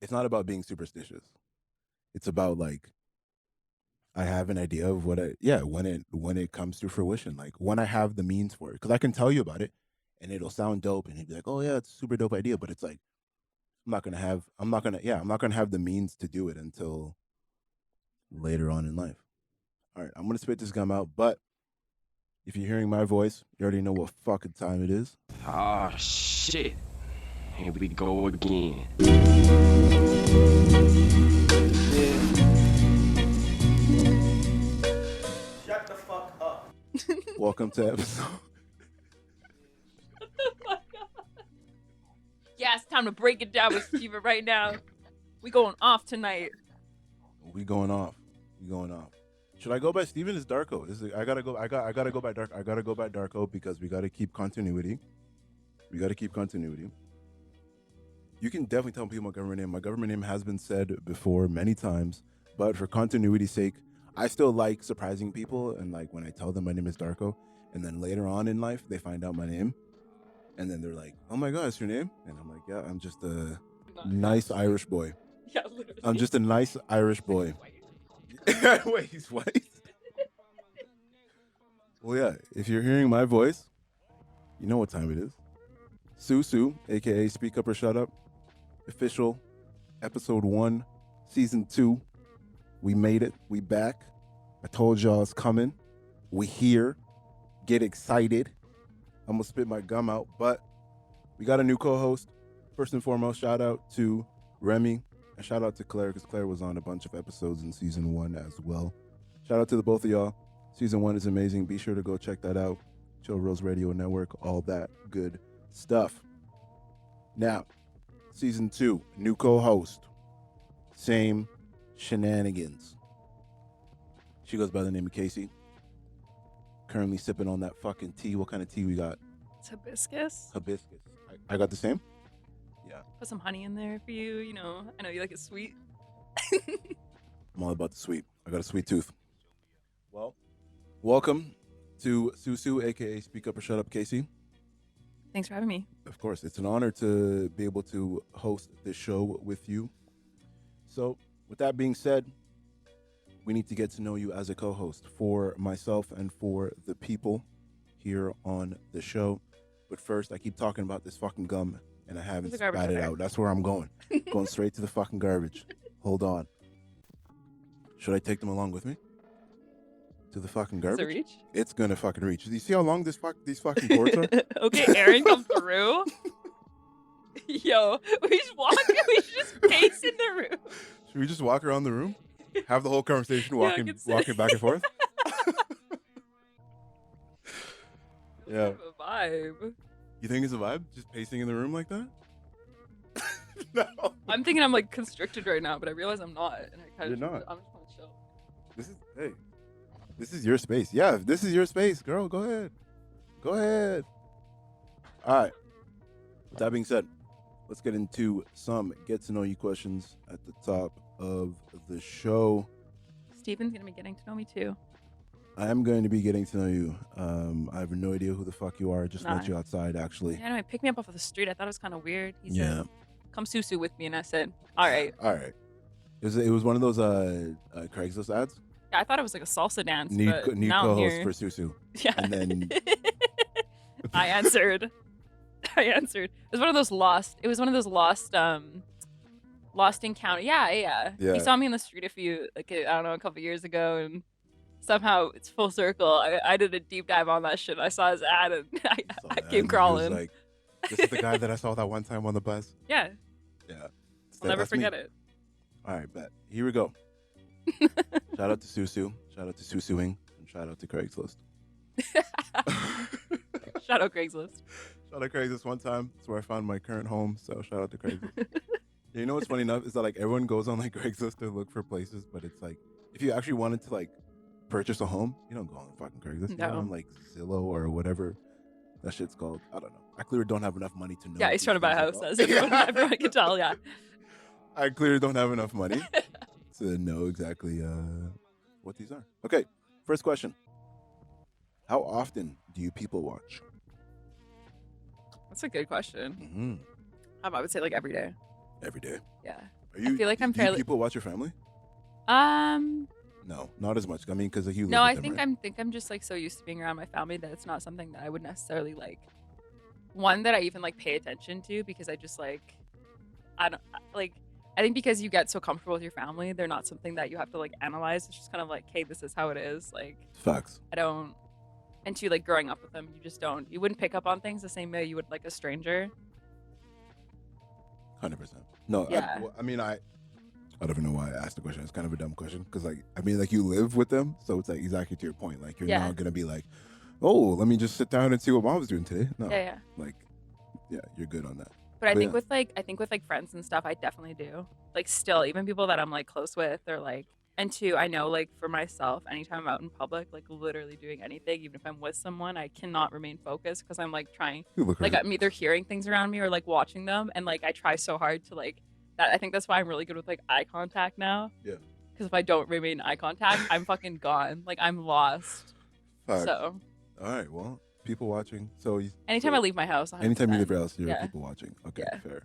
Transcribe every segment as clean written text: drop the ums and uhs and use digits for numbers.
it's not about being superstitious. It's about like I have an idea of when it comes to fruition, like when I have the means for it, because I can tell you about it, and it'll sound dope, and you'd be like, oh yeah, it's a super dope idea, but it's like I'm not gonna have the means to do it until later on in life. All right, I'm gonna spit this gum out, but if you're hearing my voice, you already know what fucking time it is. Ah, shit. Here we go again. Shut the fuck up. Welcome to episode. Yeah, it's time to break it down with Steven right now. We going off tonight. We going off. Should I go by Steven? Is Darko? I gotta go. I gotta go by Dark. I gotta go by Darko because we gotta keep continuity. You can definitely tell people my government name. My government name has been said before many times, but for continuity's sake, I still like surprising people. And like when I tell them my name is Darko, and then later on in life they find out my name, and then they're like, "Oh my God, it's your name?" And I'm like, "Yeah, I'm just a nice Irish boy. Yeah, literally. I'm just a nice Irish boy." Wait, he's white? Well, yeah, if you're hearing my voice, you know what time it is. Susu, aka Speak Up or Shut Up, official episode 1, season 2. We made it. We back. I told y'all it's coming. We here. Get excited. I'm gonna spit my gum out, but we got a new co-host. First and foremost, shout out to Remy and shout out to Claire, because Claire was on a bunch of episodes in season 1 as well. Shout out to the both of y'all. Season 1 is amazing. Be sure to go check that out. Chill Rose Radio Network, all that good stuff. Now, season 2, new co-host, same shenanigans. She goes by the name of Casey. Currently sipping on that fucking tea. What kind of tea we got? It's hibiscus. Hibiscus. I got the same? Yeah. Put some honey in there for you. You know, I know you like it sweet. I'm all about the sweet. I got a sweet tooth. Well, welcome to Susu, aka Speak Up or Shut Up, Casey. Thanks for having me. Of course, it's an honor to be able to host this show with you. So, with that being said, we need to get to know you as a co-host for myself and for the people here on the show. But first, I keep talking about this fucking gum, and I haven't There's a garbage spat it over there. out. That's where I'm going. Going straight to the fucking garbage. Hold on. Should I take them along with me? To the fucking Does garbage? it reach? It's gonna fucking reach. Do you see how long these fucking cords are? Okay, Aaron, come through. Yo, we just walk. We just pace in the room. Should we just walk around the room? Have the whole conversation Yeah, I walking can see. walking back and forth? Yeah. Kind of a vibe. You think it's a vibe? Just pacing in the room like that? No. I'm thinking I'm like constricted right now, but I realize I'm not. And I kind of You're not. I'm just want to chill. This is your space. Yeah, if this is your space, girl, go ahead. Go ahead. All right. With that being said, let's get into some get to know you questions at the top of the show. Steven's gonna be getting to know me too. I am going to be getting to know you. I have no idea who the fuck you are. Just Nah. met you outside, actually. Yeah, anyway, picked me up off of the street. I thought it was kind of weird. He Yeah. said, "Come Susu with me," and I said, "All right." All right. It was one of those Craigslist ads. Yeah, I thought it was like a salsa dance. Need but now I'm co-host here. for Susu. Yeah. And then I answered. It was one of those lost. It was one of those lost encounter. Yeah. Yeah. He saw me in the street a couple years ago, and somehow it's full circle. I did a deep dive on that shit. I saw his ad, and I saw that, and came he was crawling. like, this is the guy that I saw that one time on the bus. Yeah, Yeah. I'll never That's me. forget it. All right, bet. Here we go. Shout out to Susu. Shout out to Susuing. And shout out to Craigslist. Shout out Craigslist. Shout out Craigslist one time. That's where I found my current home. So shout out to Craigslist. You know what's funny enough is that like everyone goes on like Craigslist to look for places, but it's like if you actually wanted to like purchase a home, you don't go on fucking Craigslist. You go No. on like Zillow or whatever that shit's called. I don't know. I clearly don't have enough money to know. Yeah, what he's these trying to buy a things house, are as called. everyone can tell. Yeah. I clearly don't have enough money to know exactly what these are. Okay, first question. How often do you people watch? That's a good question. Mm-hmm. I would say like every day. Every day. Yeah. Are you? feel like I'm do fairly. people watch your family? Um, No, not as much. I mean, because like you live no, with I them, think right? I'm just like so used to being around my family that it's not something that I would necessarily like. One that I even like pay attention to because I just like I don't like. I think because you get so comfortable with your family, they're not something that you have to like analyze. It's just kind of like, hey, this is how it is. Like Facts. I don't. And to like growing up with them, you just don't. You wouldn't pick up on things the same way you would like a stranger. 100%. No, Yeah. I mean, I don't even know why I asked the question. It's kind of a dumb question because, like, I mean, like you live with them, so it's like exactly to your point. Like, you're Yeah. not gonna be like, oh, let me just sit down and see what mom's doing today. No, Yeah. like, yeah, you're good on that. But I But think yeah. with like friends and stuff, I definitely do. Like still, even people that I'm like close with, or like, and two, I know like for myself, anytime I'm out in public, like literally doing anything, even if I'm with someone, I cannot remain focused because I'm like trying, You look like right. I'm either hearing things around me or like watching them, and like I try so hard to like that. I think that's why I'm really good with like eye contact now. Yeah. Because if I don't remain eye contact, I'm fucking gone. Like I'm lost. Facts. So All right. Well, people watching. So anytime I leave my house, 100%. anytime you leave your house, you're Yeah. people watching. Okay, Yeah. fair.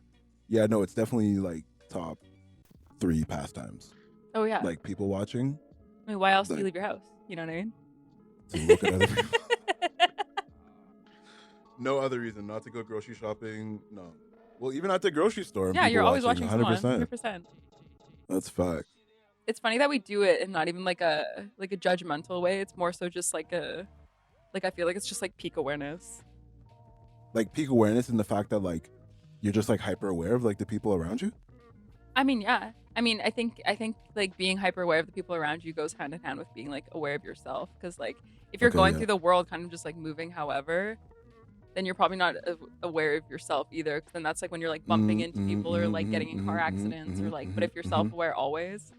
Yeah, no, it's definitely like top 3 pastimes. Oh yeah. Like people watching I mean, why else do like- you leave your house? You know what I mean? to look at other people. No other reason not to go grocery shopping. No. Well, even at the grocery store. Yeah, people you're always watching 100%. someone. 100%. That's fact. It's funny that we do it in not even like a judgmental way. It's more so just like I feel like it's just like peak awareness. Like peak awareness in the fact that like you're just like hyper aware of like the people around you. I mean, yeah. I mean, I think like being hyper aware of the people around you goes hand in hand with being like aware of yourself. Because like if you're Okay, going yeah. through the world kind of just like moving, however, then you're probably not aware of yourself either. Because then that's like when you're like bumping into people or like getting in car accidents or like. But if you're self-aware always,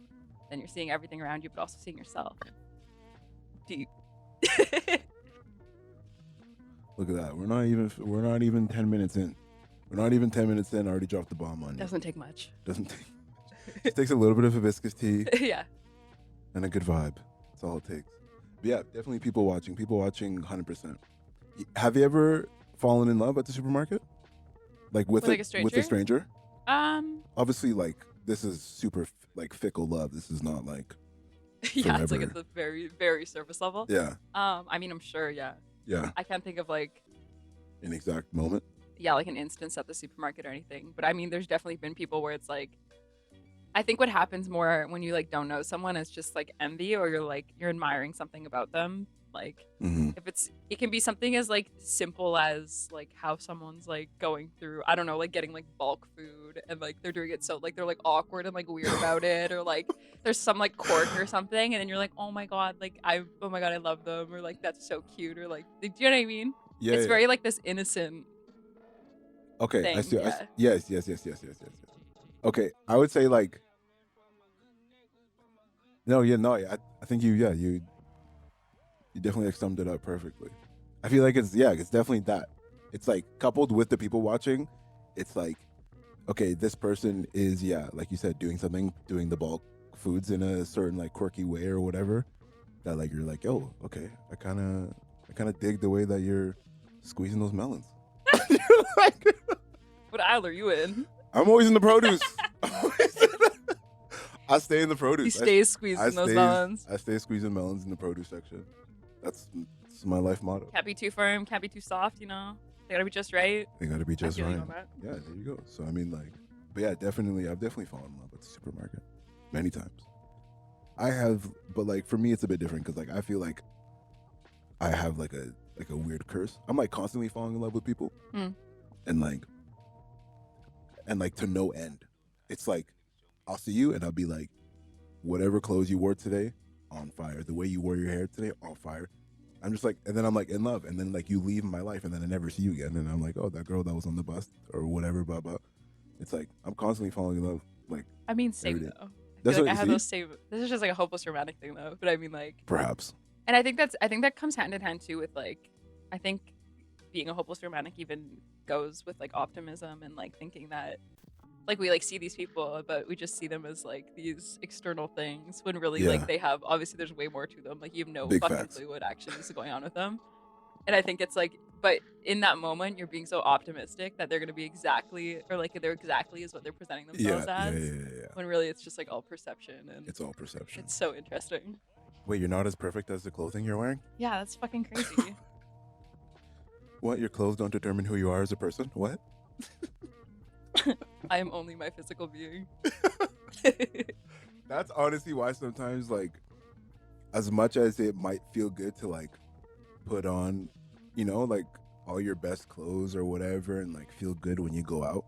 then you're seeing everything around you, but also seeing yourself. Deep. Look at that. We're not even 10 minutes in. We're not even 10 minutes in. I already dropped the bomb on you. Doesn't take much. Doesn't take. It takes a little bit of hibiscus tea Yeah. and a good vibe. That's all it takes. But yeah, definitely people watching. People watching 100%. Have you ever fallen in love at the supermarket? Like with Like a with a stranger? stranger? Obviously, like this is super like fickle love. This is not like Yeah, it's like forever. at the very, very surface level. yeah, I mean, I'm sure, yeah. yeah, I can't think of like, an exact moment. yeah, like an instance at the supermarket or anything. But I mean, there's definitely been people where it's like, I think what happens more when you like don't know someone is just like envy, or you're admiring something about them. Like Hmm. if it can be something as like simple as like how someone's like going through, I don't know, like getting like bulk food and like they're doing it so like they're like awkward and like weird about it, or like there's some like quirk or something and then you're like, oh my god, I love them, or like that's so cute, or like, do you know what I mean? Yeah, It's yeah. very like this innocent Okay, I thing, see. yeah. Yes. Okay, I would say like. No, I think you definitely like, summed it up perfectly. I feel like it's definitely that. It's like coupled with the people watching, it's like, okay, this person is like you said, doing the bulk foods in a certain like quirky way or whatever. That like you're like, oh, okay, I kind of dig the way that you're squeezing those melons. Like, What aisle are you in? I'm always in the produce. I stay in the produce. He stays squeezing those melons. I stay squeezing melons in the produce section. That's my life motto. Can't be too firm, can't be too soft, you know? They gotta be just right. They gotta be just feel you right. on that. Yeah, there you go. So I mean, like, but yeah, I've definitely fallen in love with the supermarket many times. I have, but like for me, it's a bit different because like I feel like I have like a weird curse. I'm like constantly falling in love with people, and like to no end. It's like I'll see you and I'll be like, whatever clothes you wore today, on fire. The way you wore your hair today, on fire. I'm just like, and then I'm like in love, and then like you leave my life, and then I never see you again, and I'm like, oh, that girl that was on the bus or whatever, blah blah. It's like I'm constantly falling in love. Like I mean, same every day. though. That's I feel what like I you have see? those same. This is just like a hopeless romantic thing though, but I mean like, Perhaps. and I think that comes hand in hand too with like, I think being a hopeless romantic even goes with like optimism and like thinking that like we like see these people, but we just see them as like these external things when really Yeah. like they have, obviously there's way more to them. Like you have no Big fucking facts. clue what actually is going on with them. And I think it's like, but in that moment, you're being so optimistic that they're gonna be exactly, or like they're exactly as what they're presenting themselves as. Yeah. When really it's just like all perception, and It's all perception. it's so interesting. Wait, you're not as perfect as the clothing you're wearing? Yeah, that's fucking crazy. What? Your clothes don't determine who you are as a person? What? I am only my physical being. That's honestly why sometimes, like, as much as it might feel good to like put on, you know, like all your best clothes or whatever, and like feel good when you go out,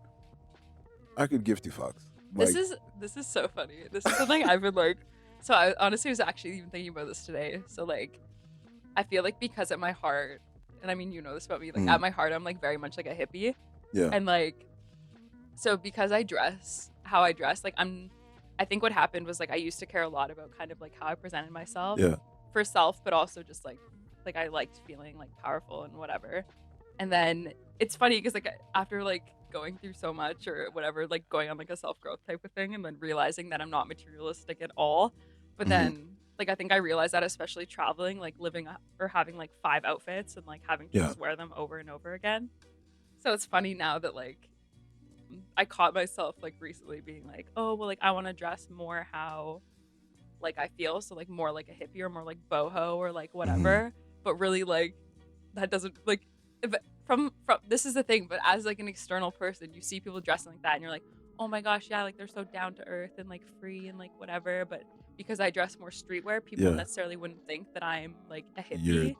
I could give two fucks. Like, This is so funny. This is something I've been like. So I honestly was actually even thinking about this today. So like, I feel like because at my heart, and I mean you know this about me, like at my heart I'm like very much like a hippie, yeah, and like, so because I dress how I dress, like I think what happened was like I used to care a lot about kind of like how I presented myself yeah, for self, but also just like I liked feeling like powerful and whatever. And then it's funny because like after like going through so much or whatever, like going on like a self-growth type of thing, and then realizing that I'm not materialistic at all. But then like I think I realized that especially traveling, like living or having like 5 outfits and like having to just wear them over and over again. So it's funny now that like I caught myself like recently being like, oh well, like I want to dress more how like I feel, so like more like a hippie or more like boho or like whatever. But really like that doesn't like if, from this is the thing, but as like an external person, you see people dressing like that and you're like, oh my gosh, yeah, like they're so down to earth and like free and like whatever. But because I dress more streetwear, people necessarily wouldn't think that I'm like a hippie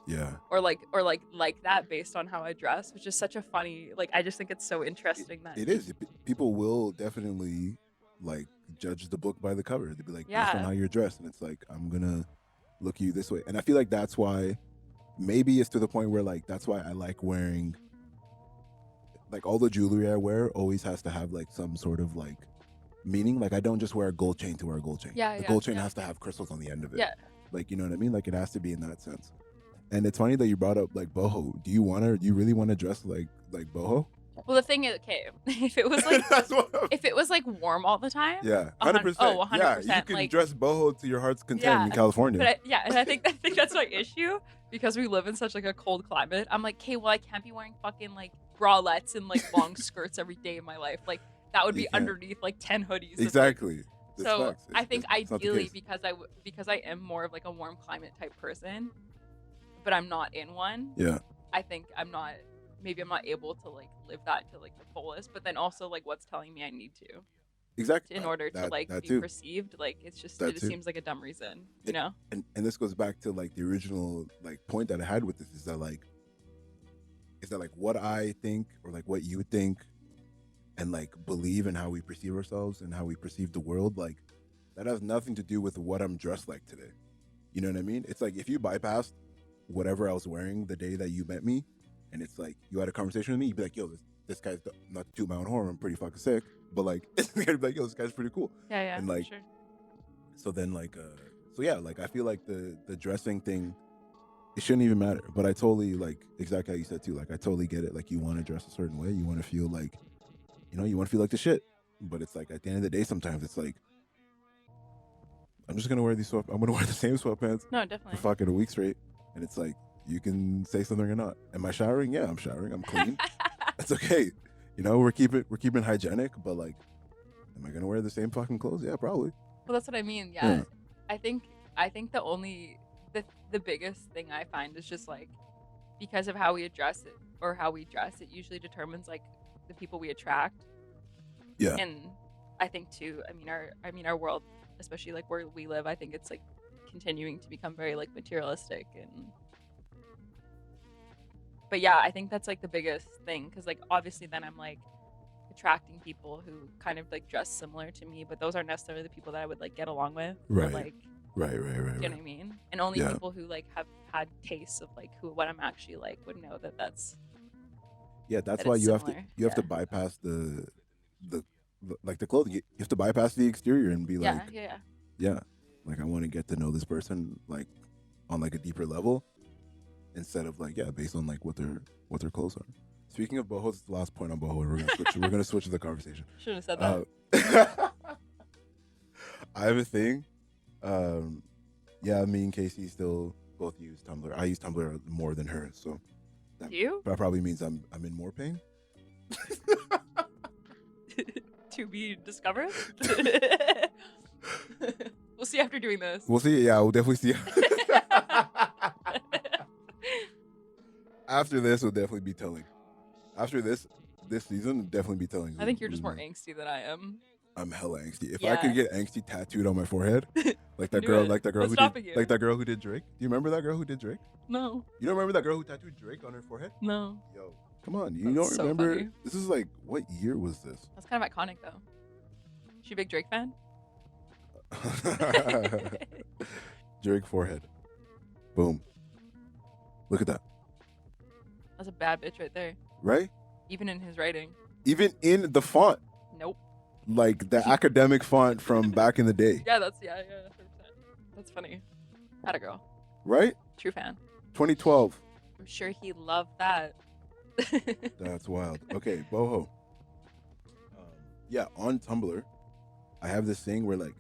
or like that based on how I dress, which is such a funny, like I just think it's so interesting that it is. People will definitely like judge the book by the cover. They'd be like, based on how you're dressed, and it's like, I'm gonna look you this way. And I feel like that's why maybe it's to the point where like that's why I like wearing like all the jewelry I wear always has to have like some sort of like meaning. Like I don't just wear a gold chain to wear a gold chain. The gold chain has to have crystals on the end of it. Like, you know what I mean? Like it has to be in that sense. And it's funny that you brought up like boho. Do you really want to dress like boho? Well, the thing is, okay, if it was like if it was like warm all the time, 100%. Oh, 100%. Yeah, you can like, dress boho to your heart's content in California. But and I think that's my issue because we live in such like a cold climate. I'm like, okay, well, I can't be wearing fucking like bralettes and like long skirts every day of my life. Like that would be underneath like 10 hoodies. Exactly. So I think ideally because I am more of like a warm climate type person, but I'm not in one. Yeah. I think maybe I'm not able to like live that to like the fullest, but then also like what's telling me I need to. Exactly. In order to like be perceived, like it just seems like a dumb reason, you know? And this goes back to like the original like point that I had with this is that like what I think or like what you think and like believe in how we perceive ourselves and how we perceive the world, like that has nothing to do with what I'm dressed like today. You know what I mean? It's like if you bypassed whatever I was wearing the day that you met me, and it's like you had a conversation with me, you'd be like, yo, this guy's not to toot my own horn, I'm pretty fucking sick, but like you'd be like, yo, this guy's pretty cool. Yeah, and like sure. So then like so yeah, like I feel like the dressing thing, it shouldn't even matter. But I totally like exactly how you said too, like I totally get it. Like you want to dress a certain way, you want to feel like, you know, you want to feel like the shit. But it's like at the end of the day, sometimes it's like I'm just gonna wear I'm gonna wear the same sweatpants for fucking a week straight, and it's like you can say something or not. Am I showering? Yeah, I'm showering. I'm clean. That's okay. You know, we're keeping hygienic, but like, am I gonna wear the same fucking clothes? Yeah, probably. Well, that's what I mean. Yeah. I think the biggest thing I find is just like because of how we address it or how we dress, it usually determines like the people we attract. Yeah. And I think too, I mean our world, especially like where we live, I think it's like continuing to become very like materialistic but yeah, I think that's like the biggest thing because like obviously then I'm like attracting people who kind of like dress similar to me, but those aren't necessarily the people that I would like get along with. Right. Or, like, right. You know what I mean? And only people who like have had tastes of like what I'm actually like would know that that's. Yeah, that's why you have to bypass the like the clothing. You have to bypass the exterior and be like, yeah. Like I want to get to know this person like on like a deeper level. Instead of like based on like what their clothes are. Speaking of boho, this is the last point on boho. We're gonna switch the conversation. Shouldn't have said that. I have a thing. Me and Casey still both use Tumblr. I use Tumblr more than her, so Do you? That probably means I'm in more pain. to be discovered. We'll see after doing this. We'll see. Yeah, we'll definitely see. After this, we'll definitely be telling. After this season, we'll definitely be telling. I think you're just more angsty than I am. I'm hella angsty. If I Yeah. could get angsty tattooed on my forehead, like that Do girl, it. like that girl What's who stopping did, you? like that girl who did Drake. Do you remember that girl who did Drake? No, You don't remember that girl who tattooed Drake on her forehead? no. Yo, come on, you That's don't so remember? funny. This is like, what year was this? That's kind of iconic though. She a big Drake fan? Drake forehead. Boom. Look at that. That's a bad bitch right there. Right? Even in his writing. Even in the font, Nope. like the academic font from back in the day. Yeah, 100%. That's funny. Atta girl. Right? True fan. 2012. I'm sure he loved that. That's wild. Okay, boho. Yeah, on Tumblr, I have this thing where like,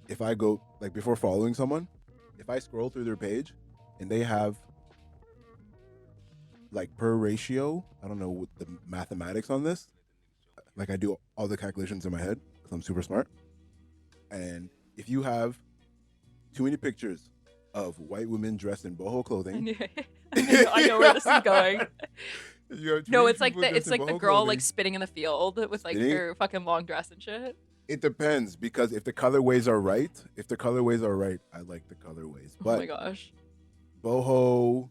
if I go like before following someone, if I scroll through their page, and they have like per ratio, I don't know what the mathematics on this. Like I do all the calculations in my head because I'm super smart. And if you have too many pictures of white women dressed in boho I clothing, knew- I know where this is going. you have too No, many it's like people dressed the in boho girl clothing, like spitting in the field with like Spitting? her fucking long dress and shit. It depends because if the colorways are right, I like the colorways. Oh But my gosh. boho,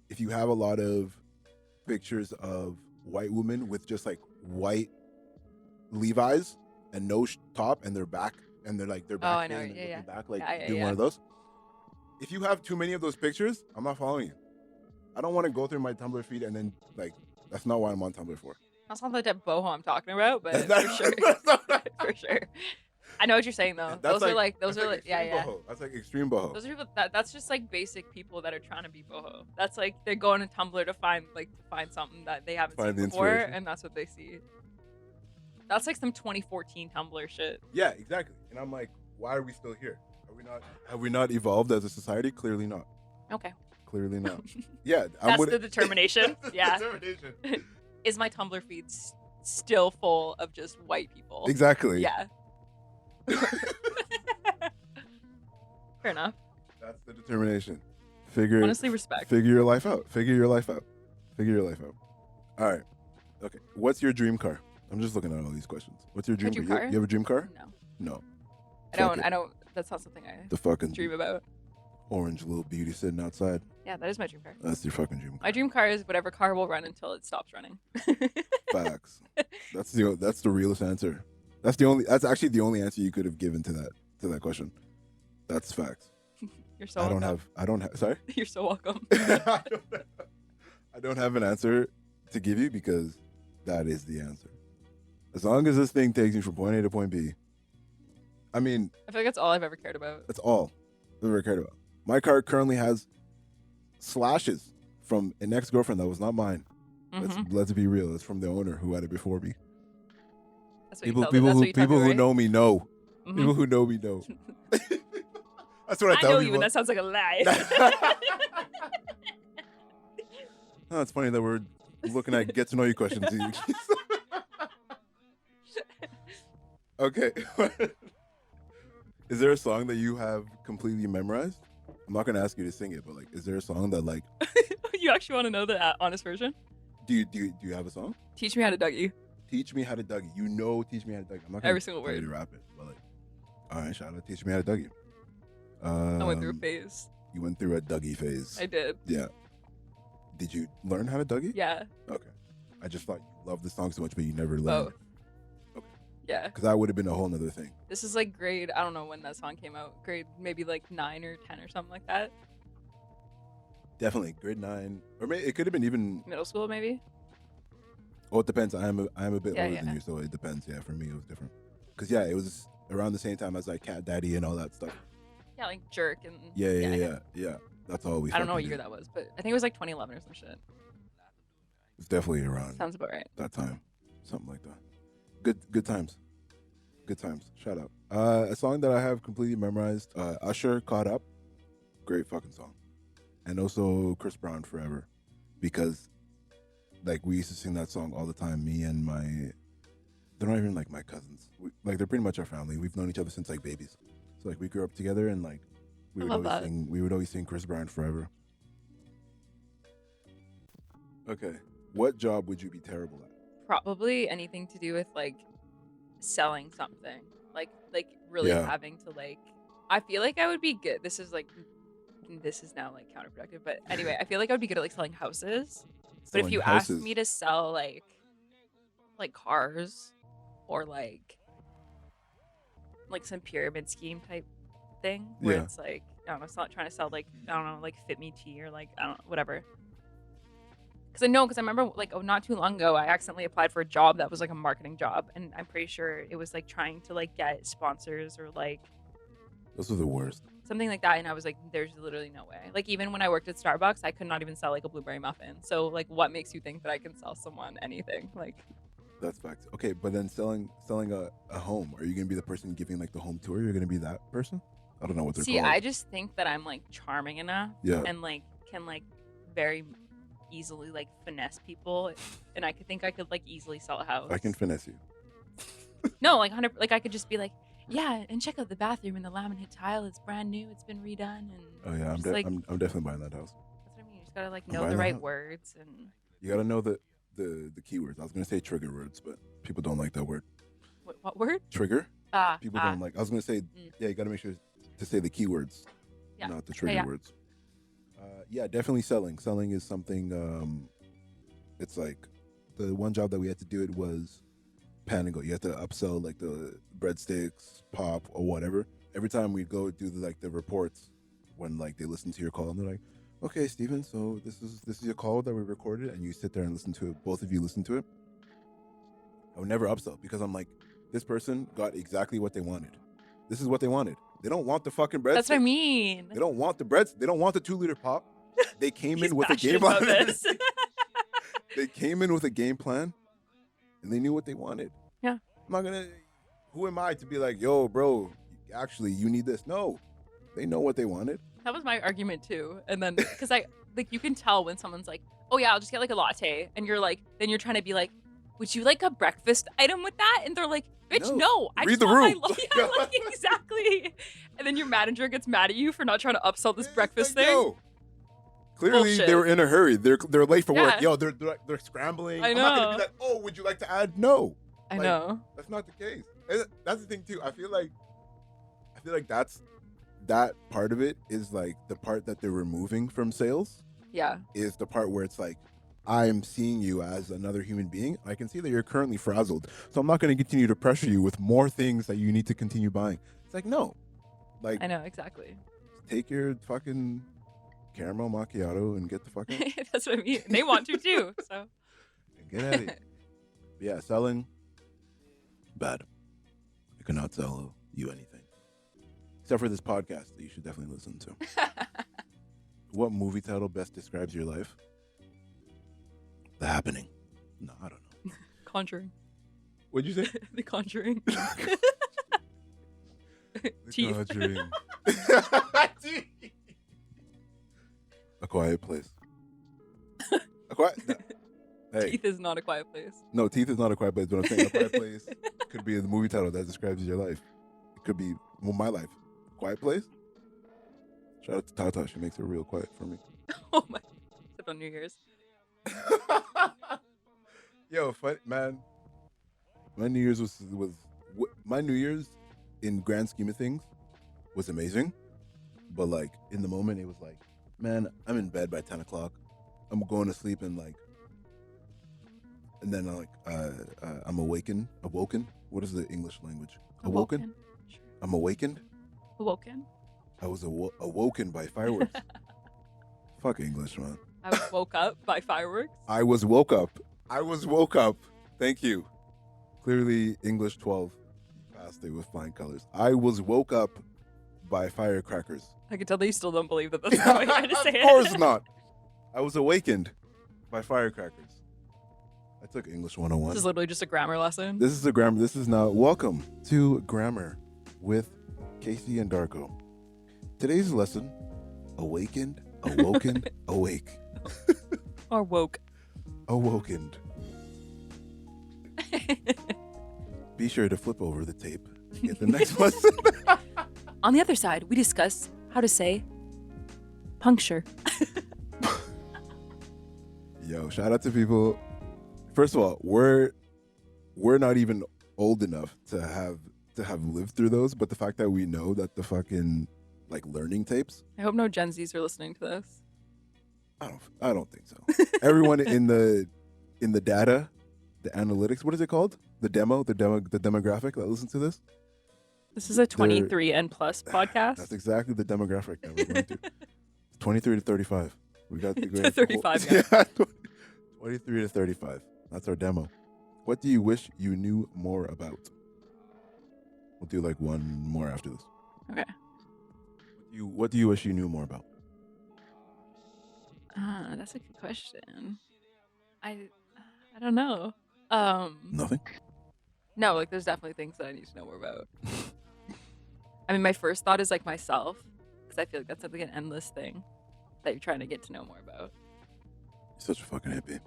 if you have a lot of pictures of white women with just like white Levi's and no top and they're back and they're like they're back I know, there and yeah, looking yeah. back like Yeah, doing one of those. If you have too many of those pictures, I'm not following you. I don't want to go through my Tumblr feed and then like that's not what I'm on Tumblr for. That's not the type of boho I'm talking about, but That's not- for sure. that's not- For sure. I know what you're saying though. That's Those are like yeah, extreme yeah. boho. That's like extreme boho. Those are people that's just like basic people that are trying to be boho. That's like they're going to Tumblr to find something that they haven't Find seen the before, inspiration. and that's what they see. That's like some 2014 Tumblr shit. Yeah, exactly. And I'm like, why are we still here? Have we not evolved as a society? Clearly not. Okay. Clearly not. Yeah, That's the determination. That's the Yeah. determination. Is my Tumblr feed still full of just white people? Exactly. Yeah. Fair enough. That's the determination. Honestly, respect. Figure your life out. Figure your life out. All right. Okay. What's your dream car? I'm just looking at all these questions. What's your dream, dream car? car? You have a dream car? No. No. I Fuck don't. it. I don't. That's not something I The fucking dream about. orange little beauty sitting outside. Yeah, that is my dream car. That's your fucking dream car. My dream car is whatever car will run until it stops running. Facts. That's the realest answer. That's actually the only answer you could have given to that question. That's facts. You're so I welcome. don't have sorry? You're so welcome. I don't have an answer to give you because that is the answer. As long as this thing takes you from point A to point B. I mean, I feel like that's all I've ever cared about. that's all I've ever cared about. My car currently has slashes from an ex-girlfriend that was not mine. Mhm. Let's be real. It's from the owner who had it before me. That's what you People tell me. That's what you tell people me, who right? know me know. Mhm. People who know me know. That's what I I tell know people. you, and that sounds like a lie. No, it's funny that we're looking at get to know you questions. Okay. Is there a song that you have completely memorized? I'm not gonna ask you to sing it, but like, is there a song that like, You actually want to know the honest version? do you have a song? Teach me how to Dougie. Teach me how to Dougie. You know, teach me how to Dougie. I'm not gonna Every single tell you word. to rap it, but like, all right, shout out, teach me how to Dougie. I went through a phase. You went through a Dougie phase. I did. Yeah. Did you learn how to Dougie? Yeah. Okay. I just thought you loved the song so much, but you never learned. Both. Okay. Yeah. Because that would have been a whole nother thing. This is like grade, I don't know when that song came out. Grade maybe like 9 or 10 or something like that. Definitely grade 9, or maybe it could have been even. Middle school maybe. Oh, it depends. I am a bit Yeah, older yeah. than you, so it depends. Yeah, for me it was different. Cause yeah, it was around the same time as like Cat Daddy and all that stuff. Yeah, like Jerk and Yeah. That's all we. I don't know what fucking year did. that was, but I think it was like 2011 or some shit. It's definitely around Sounds about right. that time, something like that. Good times. Good times. Shout out. A song that I have completely memorized. Usher, Caught Up. Great fucking song. And also Chris Brown, Forever, because like we used to sing that song all the time. Me and they're not even like my cousins. Like they're pretty much our family. We've known each other since like babies. So like we grew up together, and like I love that. we would always sing Chris Brown forever. Okay, what job would you be terrible at? Probably anything to do with like selling something. Like really Yeah. having to like. I feel like I would be good. This is now like counterproductive, but anyway, I feel like I would be good at like selling houses. But if Selling you houses. asked me to sell like cars or like some pyramid scheme type thing where Yeah. it's like, I don't know, it's not trying to sell like, I don't know, like Fit Me tea or like, I don't know, whatever. Because I remember like not too long ago I accidentally applied for a job that was like a marketing job, and I'm pretty sure it was like trying to like get sponsors or like Those are the worst. something like that, and I was like, there's literally no way. Like even when I worked at Starbucks, I could not even sell like a blueberry muffin. So like what makes you think that I can sell someone anything? Like, That's facts. Okay, but then selling a home, are you gonna be the person giving like the home tour? You're gonna be that person? I don't know what they're see, called. I just think that I'm like charming enough Yeah. and like can like very easily like finesse people, and I think I could like easily sell a house. I can finesse you. No, like 100. Like I could just be like, yeah, and check out the bathroom and the laminate tile. It's brand new. It's been redone. And Oh yeah, just, like, I'm definitely buying that house. that's what I mean. You just gotta like I'm know buying the that right house. words and You gotta know the keywords. I was gonna say trigger words, but people don't like that word. what word? Trigger. People don't like. I was gonna say, Mm. yeah, you gotta make sure to say the keywords, Yeah. not the trigger yeah. words. Yeah, definitely selling. Selling is something. It's like the one job that we had to do it was pan and go. You have to upsell like the breadsticks, pop, or whatever. Every time we go do the reports when like they listen to your call, and they're like, "Okay, Steven, so this is your call that we recorded," and you sit there and listen to it. Both of you listen to it. I would never upsell because I'm like, this person got exactly what they wanted. This is what they wanted. They don't want the fucking breadsticks. That's what I mean. They don't want the breads. They don't want the 2-liter pop. They came He's in with a game passionate plan. about this. They came in with a game plan, and they knew what they wanted. Yeah. I'm not gonna. Who am I to be like, yo, bro? Actually, you need this. No, they know what they wanted. That was my argument too. And then because I like you can tell when someone's like, oh yeah, I'll just get like a latte, and you're like, then you're trying to be like, would you like a breakfast item with that? And they're like, bitch, no. I Read just the want room. my yeah, like, exactly. And then your manager gets mad at you for not trying to upsell this breakfast Like, thing. yo, clearly, Bullshit. they were in a hurry. They're late for work. Yeah. Yo, they're scrambling. I I'm not gonna know. be like, oh, would you like to add? No, I like, know. that's not the case. And that's the thing too. I feel like that's that part of it is like the part that they're removing from sales Yeah. is the part where it's like, I'm seeing you as another human being. I can see that you're currently frazzled, so I'm not going to continue to pressure you with more things that you need to continue buying. It's like, no, like I know, exactly. take your fucking caramel macchiato and get the fuck out. That's what I mean. They want to too. So And get at it. Yeah, selling, bad. I cannot sell you anything. Except for this podcast that you should definitely listen to. What movie title best describes your life? The Happening. No, I don't know. Conjuring. What'd you say? The Conjuring. The Teeth. Conjuring. A Quiet Place. A quiet. No. Hey, Teeth is not a quiet place. no, Teeth is not a quiet place, but I'm saying a quiet place could be the movie title that describes your life. It could be my life. Quiet Place. Shout out to Tata. She makes it real quiet for me. Oh my. Except on New Year's. Yo, man. My New Year's was my New Year's in grand scheme of things was amazing, but like in the moment it was like, man, I'm in bed by 10 o'clock. I'm going to sleep and then I'm awoken. What is the English language? Awoken. Sure. I'm awakened. Awoken. I was awoken by fireworks. Fuck English, man. I woke up by fireworks. I was woke up. Thank you. Clearly, English 12 passed it with flying colors. I was woke up by firecrackers. I can tell that you still don't believe that that's the way you're to say it. Of course not. I was awakened by firecrackers. I took English 101. This is literally just a grammar lesson. This is a grammar. This is now. Welcome to Grammar with Casey and Darko. Today's lesson: awakened, awoken, awake, Or woke. awokened. be sure to flip over the tape to get the next lesson. On the other side, we discuss how to say puncture. Yo, shout out to people. First of all, we're not even old enough to have lived through those, but the fact that we know that the fucking like learning tapes. I hope no Gen Zs are listening to this. I don't think so. Everyone in the data, the analytics, what is it called? The demographic that listens to this. This is a 23 and plus podcast. That's exactly the demographic that we're going to. 23 to 35. We got the To 35, yeah. Yeah, 23 to 35. That's our demo. What do you wish you knew more about? We'll do like one more after this. Okay. What do you wish you knew more about? That's a good question. I don't know. Nothing. No, like there's definitely things that I need to know more about. I mean, my first thought is like myself, because I feel like that's like an endless thing that you're trying to get to know more about. You're such a fucking hippie.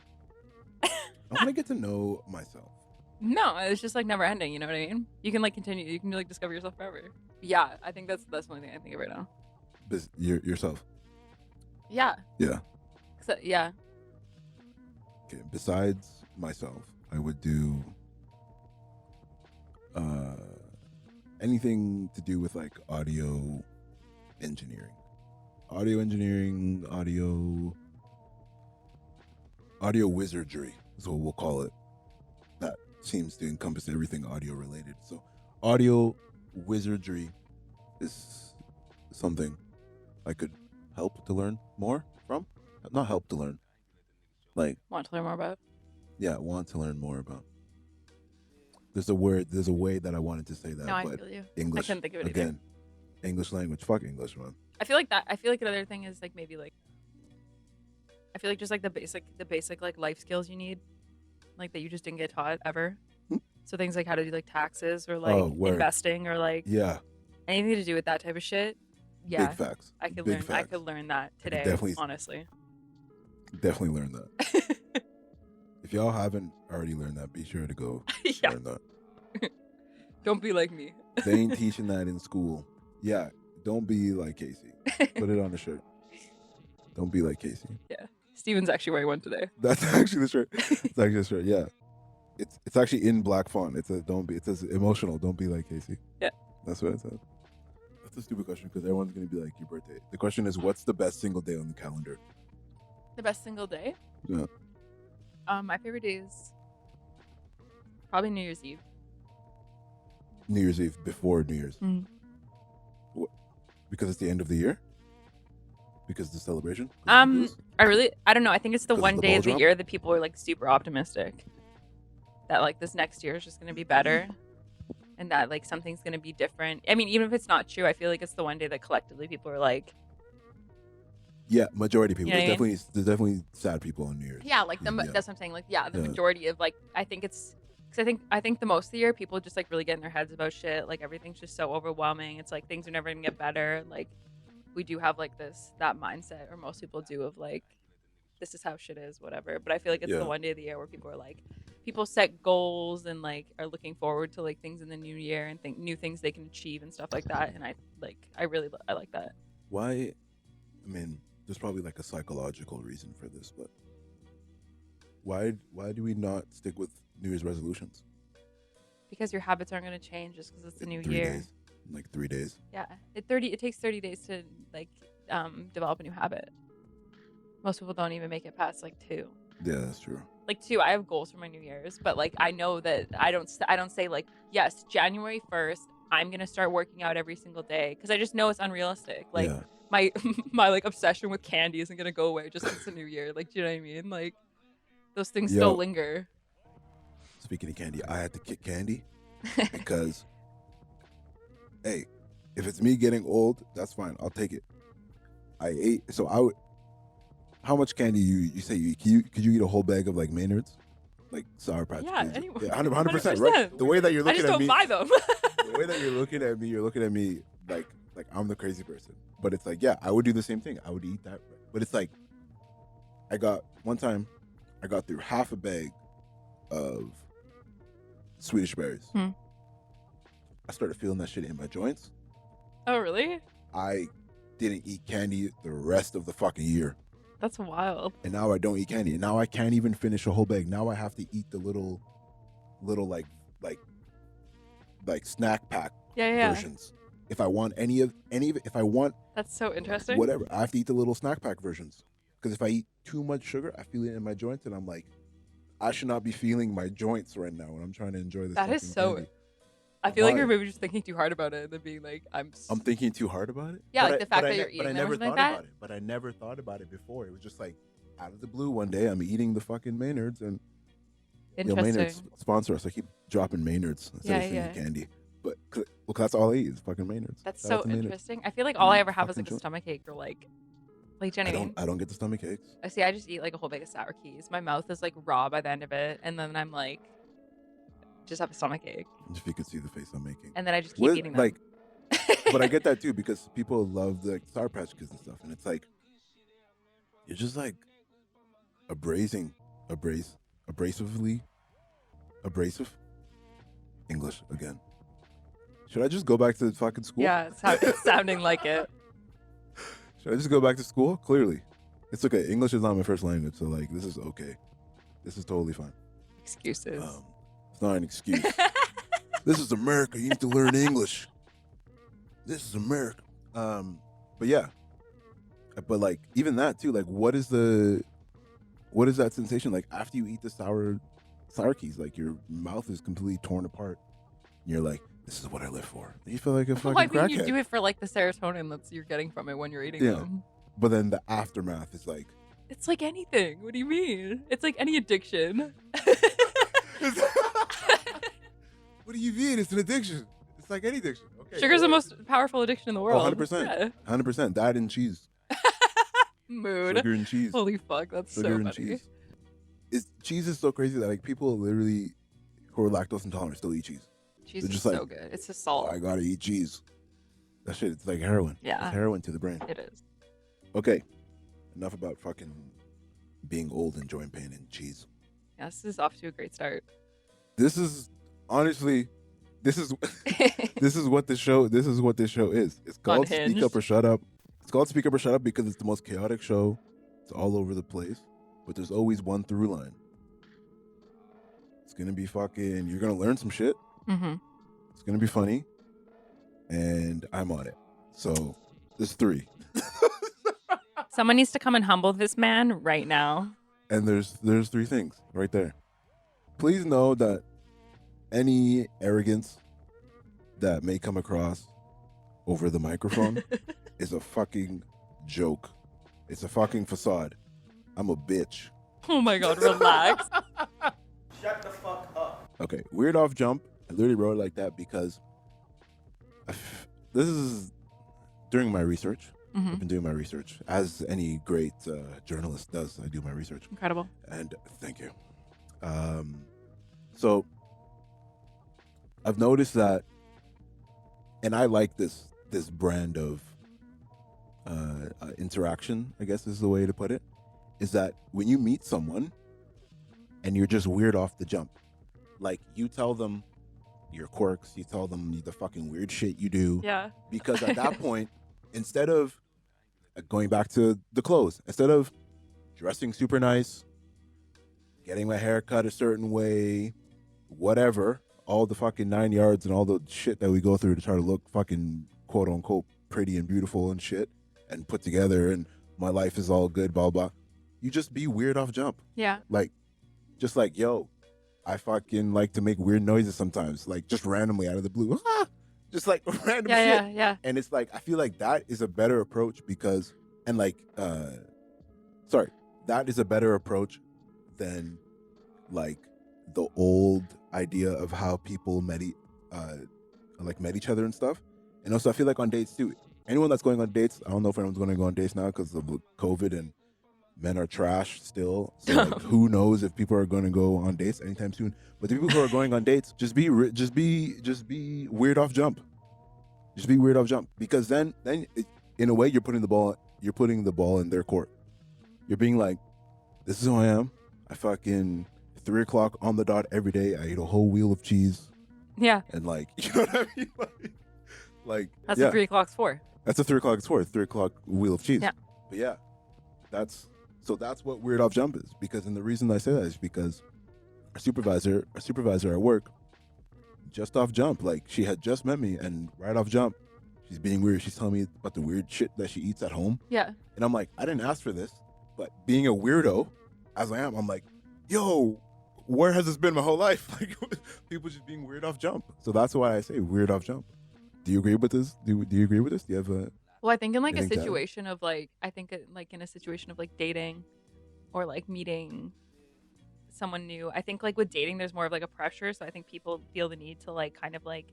I want to get to know myself. No, it's just like never ending. You know what I mean? You can like continue. You can like discover yourself forever. Yeah, I think that's the only thing I think of right now. Yourself. Yeah. Yeah. Yeah. Okay. Besides myself, I would do anything to do with like audio engineering, audio wizardry is what we'll call it. That seems to encompass everything audio related. So audio wizardry is something I could help to learn more from. Not help to learn. Like Want to learn more about? Yeah, want to learn more about. There's a way that I wanted to say that, No, I but feel you. English. I couldn't think of it again. English language. Fuck English, man. I feel like another thing is like maybe like I feel like just like the basic like life skills you need, like that you just didn't get taught ever. So things like how to do like taxes or like investing or like anything to do with that type of shit. Yeah, big facts. I could Big learn. facts. I could learn that today. Honestly, definitely learn that. If y'all haven't already learned that, be sure to go learn that. Don't be like me. They ain't teaching that in school. Yeah, don't be like Casey. Put it on a shirt. Don't be like Casey. Yeah, Steven's actually wearing one today. That's actually the shirt. It's actually the shirt. Yeah, it's actually in black font. It says emotional. Don't be like Casey. Yeah, that's what it says. That's a stupid question because everyone's gonna be like your birthday. The question is, what's the best single day on the calendar? The best single day? Yeah. My favorite day is probably New Year's Eve. New Year's Eve before New Year's. Mm. What? Because it's the end of the year? Because the celebration? I don't know. I think it's the one day of the year that people are like super optimistic that like this next year is just gonna be better, and that like something's gonna be different. I mean, even if it's not true, I feel like it's the one day that collectively people are like. Yeah, majority of people. You know There's definitely sad people on New Year's. Yeah, like that's what I'm saying. Like, the majority of like, I think it's because I think the most of the year people just like really get in their heads about shit. Like everything's just so overwhelming. It's like things are never gonna get better. Like we do have like that mindset, or most people do, of like this is how shit is, whatever. But I feel like it's the one day of the year where people are like, people set goals and like are looking forward to like things in the new year and think new things they can achieve and stuff like that. And I like that. Why? I mean, there's probably like a psychological reason for this, but why do we not stick with New Year's resolutions? Because your habits aren't going to change just because it's a new 3 year. Days. Like 3 days. Yeah, it takes 30 days to like develop a new habit. Most people don't even make it past like 2. Yeah, that's true. Like 2, I have goals for my New Year's, but like I know that I don't say like, yes, January 1st I'm gonna start working out every single day, because I just know it's unrealistic. Like my like obsession with candy isn't gonna go away just because it's a new year. Like, do you know what I mean? Like those things still linger. Speaking of candy, I had to kick candy because hey, if it's me getting old, that's fine. I'll take it. I ate, so I would. How much candy you say could you eat a whole bag of like Maynards, like Sour Patch Kids? Yeah, anyway, 100%, right? The way that you're looking at me, I just don't buy them. The way that you're looking at me like I'm the crazy person. But it's like, yeah, I would do the same thing. I would eat that. But it's like, one time, I got through half a bag of Swedish berries. I started feeling that shit in my joints. Oh, really? I didn't eat candy the rest of the fucking year. That's wild. And now I don't eat candy. And now I can't even finish a whole bag. Now I have to eat the little like snack pack versions. If I want any of it, if I want That's so interesting. whatever, I have to eat the little snack pack versions. Because if I eat too much sugar, I feel it in my joints, and I'm like, I should not be feeling my joints right now when I'm trying to enjoy this. That is so. candy. I feel like Why? you're maybe just thinking too hard about it and then being like, I'm thinking too hard about it. Yeah, But like the fact that you're but I eating them never or something thought like that? about it. But I never thought about it before. It was just like out of the blue one day, I'm eating the fucking Maynards, and Interesting. Maynards sponsor us. I keep dropping Maynards instead of saying candy. But well, that's all I eat is fucking Maynards. That's Shout so out to Maynards. interesting. I feel like all I ever have is Fucking like a joint. stomach ache or like Jenny. I don't get the stomach aches. I see. I just eat like a whole bag of sour keys. My mouth is like raw by the end of it, and then I'm like, just have a stomach ache, If you could see the face I'm making. and then I just keep eating them. Like, but I get that too because people love the Sour Patch Kids and stuff, and it's like you're just like abrasive English again. Should I just go back to fucking school? Yeah, it's sounding like it. Should I just go back to school? Clearly, it's okay. English is not my first language, so like this is okay. This is totally fine. Excuses. It's not an excuse. This is America. You need to learn English. This is America. But yeah. But like even that too, like what is that sensation like after you eat the sour keys? Like your mouth is completely torn apart. And you're like, this is what I live for. You feel like a fucking Well, I mean, crackhead. you do it for like the serotonin that you're getting from it when you're eating Yeah. them. But then the aftermath is like It's like anything. What do you mean? It's like any addiction. what do you mean? It's an addiction. It's like any addiction. Okay. Sugar's the most powerful addiction in the world. 100%. Yeah. 100%. That and cheese. Mood. Sugar and cheese. Holy fuck, that's Sugar so and funny. cheese. Cheese is so crazy that like people literally who are lactose intolerant still eat cheese. Cheese They're is just so like, good. It's a Oh, salt. I gotta eat cheese. That shit, it's like heroin. Yeah. It's heroin to the brain. It is. Okay. Enough about fucking being old, enjoying pain and cheese. Yeah, this is off to a great start. This is honestly this is what this show is. It's called Speak Unhinged. Up or Shut Up. It's called Speak Up or Shut Up because it's the most chaotic show. It's all over the place. But there's always one through line. It's gonna be fucking you're gonna learn some shit. Mm-hmm. It's gonna be funny. And I'm on it. So there's 3. Someone needs to come and humble this man right now. And there's 3 things right there. Please know that any arrogance that may come across over the microphone is a fucking joke. It's a fucking facade. I'm a bitch. Oh my god, relax. Shut the fuck up. Okay, weird off jump. I literally wrote it like that because this is during my research. Mhm. I've been doing my research. As any great journalist does, I do my research. Incredible. And thank you. So I've noticed that, and I like this brand of interaction, I guess is the way to put it, is that when you meet someone and you're just weird off the jump, like you tell them your quirks, you tell them the fucking weird shit you do. Yeah. Because at that point, instead of going back to the clothes, instead of dressing super nice, getting my hair cut a certain way, whatever, all the fucking 9 yards and all the shit that we go through to try to look fucking quote unquote pretty and beautiful and shit and put together and my life is all good, blah, blah. You just be weird off jump. Yeah. Like, just like, yo, I fucking like to make weird noises sometimes, like just randomly out of the blue. Just like random shit. Yeah. And it's like, I feel like that is a better approach because, and like, that is a better approach than like the old idea of how people met each other and stuff. And also I feel like on dates too, anyone that's going on dates, I don't know if anyone's going to go on dates now because of COVID and men are trash still. So like, who knows if people are going to go on dates anytime soon. But the people who are going on dates, just be weird off jump. Just be weird off jump because then in a way you're putting the ball in their court. You're being like, this is who I am. I fucking 3:00 on the dot every day. I eat a whole wheel of cheese. Yeah. And like, you know what I mean? Like That's yeah, what 3 o'clock's for. that's a 3 o'clock score, 3 o'clock wheel of cheese. Yeah. But yeah, that's what weird off jump is. Because, and the reason I say that is because our supervisor at work, just off jump, like she had just met me, and right off jump, she's being weird. She's telling me about the weird shit that she eats at home. Yeah. And I'm like, I didn't ask for this, but being a weirdo, as I am, I'm like, yo, where has this been my whole life? Like, people just being weird off jump. So that's why I say weird off jump. Do you agree with this? Do you agree with this? Do you have a... Well, I think in like a anything to add? situation of like, like in a situation of like dating or like meeting someone new, I think like with dating, there's more of like a pressure. So I think people feel the need to like kind of like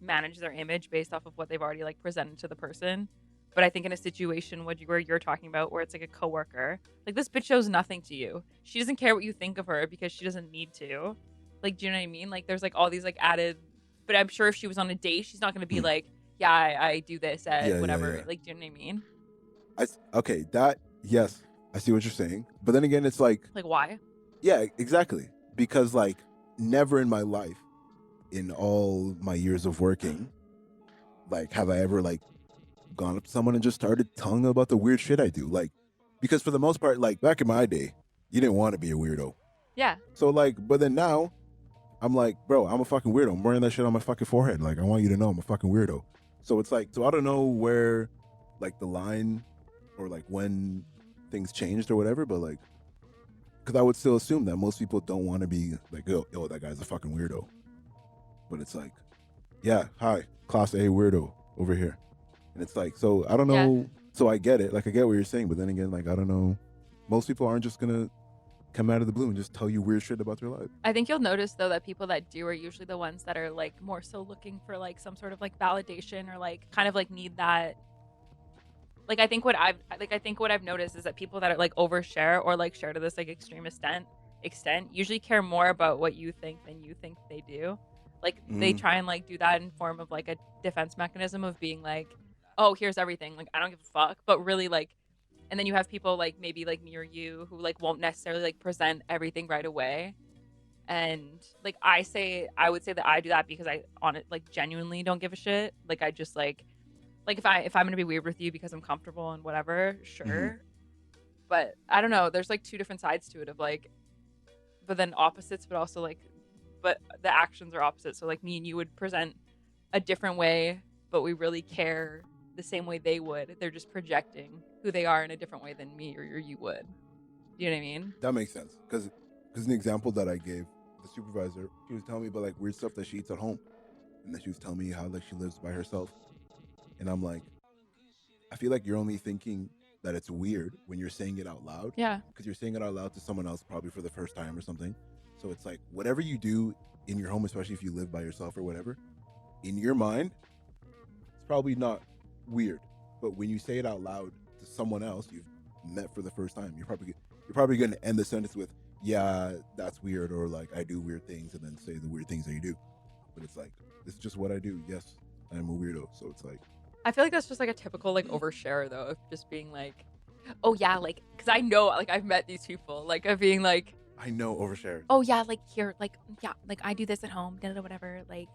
manage their image based off of what they've already like presented to the person. But I think in a situation where you're talking about where it's like a coworker, like this bitch shows nothing to you. She doesn't care what you think of her because she doesn't need to. Like, do you know what I mean? Like, there's like all these like added. But I'm sure if she was on a date, she's not going to be like, yeah, I do this at whatever. Yeah. Like, do you know what I mean? Okay, that, yes, I see what you're saying. But then again, it's like why? Yeah, exactly. Because like never in my life, in all my years of working, like have I ever like gone up to someone and just started telling them about the weird shit I do. Like, because for the most part, like back in my day, you didn't want to be a weirdo. Yeah. So like, but then now, I'm like, bro, I'm a fucking weirdo. I'm wearing that shit on my fucking forehead. Like, I want you to know I'm a fucking weirdo. So it's like, so I don't know where, like the line, or like when things changed or whatever, but like, because I would still assume that most people don't want to be like, yo, that guy's a fucking weirdo. But it's like, yeah, hi, class A weirdo over here. And it's like, so I don't know. Yeah. So I get it. Like, I get what you're saying. But then again, like, I don't know. Most people aren't just going to come out of the blue and just tell you weird shit about their life. I think you'll notice, though, that people that do are usually the ones that are like more so looking for like some sort of like validation or like kind of like need that. Like, I think what I've noticed is that people that are like overshare or like share to this like extreme extent usually care more about what you think than you think they do. Like, they try and like do that in form of like a defense mechanism of being like, oh, here's everything. Like, I don't give a fuck. But really, like, and then you have people like maybe like me or you who like won't necessarily like present everything right away. And like I would say that I do that because I on it like genuinely don't give a shit. Like, I just like if I'm gonna be weird with you because I'm comfortable and whatever, sure. But I don't know. There's like two different sides to it of like, but then opposites, but also like, but the actions are opposite. So like me and you would present a different way, but we really care the same way they would. They're just projecting who they are in a different way than me or you would. Do you know what I mean? That makes sense. Because an example that I gave the supervisor, she was telling me about like weird stuff that she eats at home. And then she was telling me how like she lives by herself. And I'm like, I feel like you're only thinking that it's weird when you're saying it out loud. Yeah. Because you're saying it out loud to someone else probably for the first time or something. So it's like whatever you do in your home, especially if you live by yourself or whatever, in your mind, it's probably not weird. But when you say it out loud to someone else you've met for the first time, you're probably going to end the sentence with, yeah, that's weird, or like I do weird things, and then say the weird things that you do. But it's like, this is just what I do. Yes, I'm a weirdo. So it's like, I feel like that's just like a typical like overshare though, of just being like, oh yeah, like, because I know like I've met these people like of being like, I know overshare. Oh yeah, like here, like yeah, like I do this at home, whatever. Like,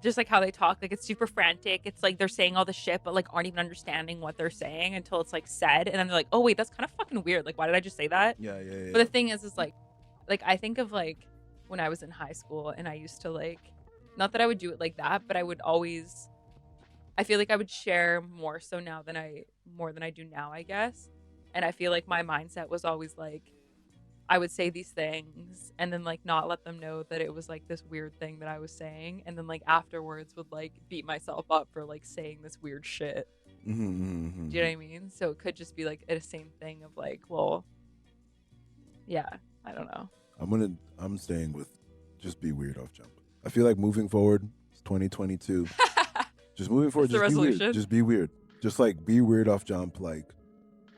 just like how they talk, like it's super frantic. It's like they're saying all the shit, but like aren't even understanding what they're saying until it's like said, and then they're like, oh wait, that's kind of fucking weird. Like, why did I just say that? Yeah. But the thing is like I think of like when I was in high school and I used to like, not that I would do it like that, but I would always. I feel like I would share more so now than I do now, I guess. And I feel like my mindset was always like, I would say these things and then like not let them know that it was like this weird thing that I was saying, and then like afterwards would like beat myself up for like saying this weird shit. Do you know what I mean? So it could just be like a same thing of like, well, yeah, I don't know. I'm staying with just be weird off jump. I feel like moving forward, it's 2022. Just moving forward, just be weird. Just be weird. Just like be weird off jump. Like,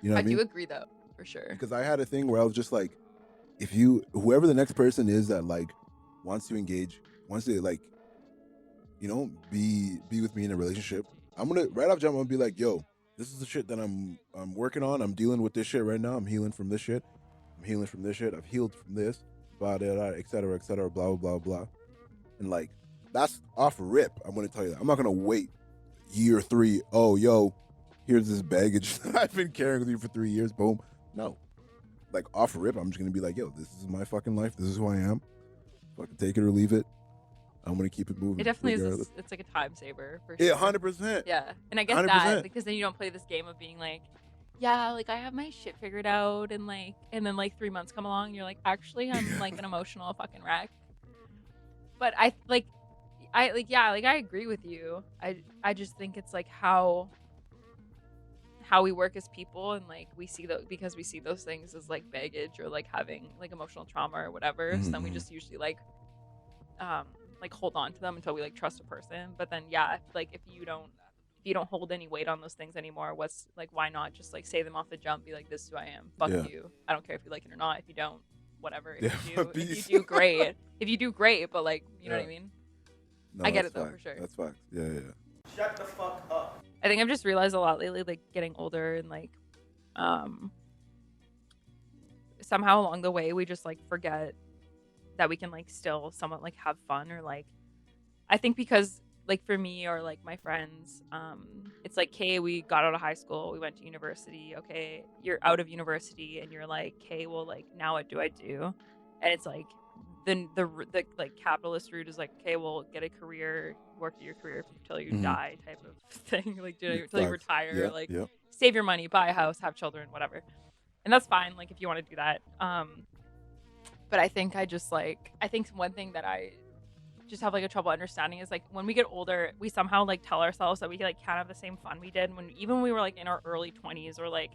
you know what I mean? I do agree though, for sure. Because I had a thing where I was just like, whoever the next person is that like wants to engage, wants to like, you know, be with me in a relationship, I'm gonna right off jump. I'm gonna be like, yo, this is the shit that I'm working on. I'm dealing with this shit right now. I'm healing from this shit. I'm healing from this shit. I've healed from this, blah, blah, blah, et cetera, blah, blah, blah, blah. And like, That's off rip. I'm gonna tell you that. I'm not gonna wait year 3. Oh, yo, here's this baggage that I've been carrying with you for 3 years. Boom. No. Like off rip, I'm just gonna be like, yo, this is my fucking life. This is who I am. Fucking take it or leave it. I'm gonna keep it moving. It definitely regardless. is. It's like a time saver for sure. Yeah, 100%. Yeah, and I get 100%. that because then you don't play this game of being like, yeah, like I have my shit figured out, and then like 3 months come along, and you're like, actually, I'm like an emotional fucking wreck. But I agree with you. I just think it's like how we work as people, and like we see because we see those things as like baggage or like having like emotional trauma or whatever. Mm-hmm. So then we just usually like hold on to them until we like trust a person. But then like if you don't hold any weight on those things anymore, what's like, why not just like say them off the jump, be like, this is who I am, fuck you, I don't care if you like it or not. If you don't, whatever. If you do great. If you do great, but like, you know what I mean? No, I get it though, fine. for sure. That's fine. Yeah. Shut the fuck up. I think I've just realized a lot lately, like getting older and like somehow along the way we just like forget that we can like still somewhat like have fun, or like I think because like for me or like my friends, it's like, okay, we got out of high school, we went to university, okay, you're out of university and you're like, okay, well, like now what do I do? And it's like then the like capitalist route is like, okay, well, get a career, work at your career till you die type of thing, like until you retire, save your money, buy a house, have children, whatever. And that's fine, like if you want to do that. But I think one thing that I just have like a trouble understanding is like when we get older, we somehow like tell ourselves that we like can't have the same fun we did when we were like in our early 20s or like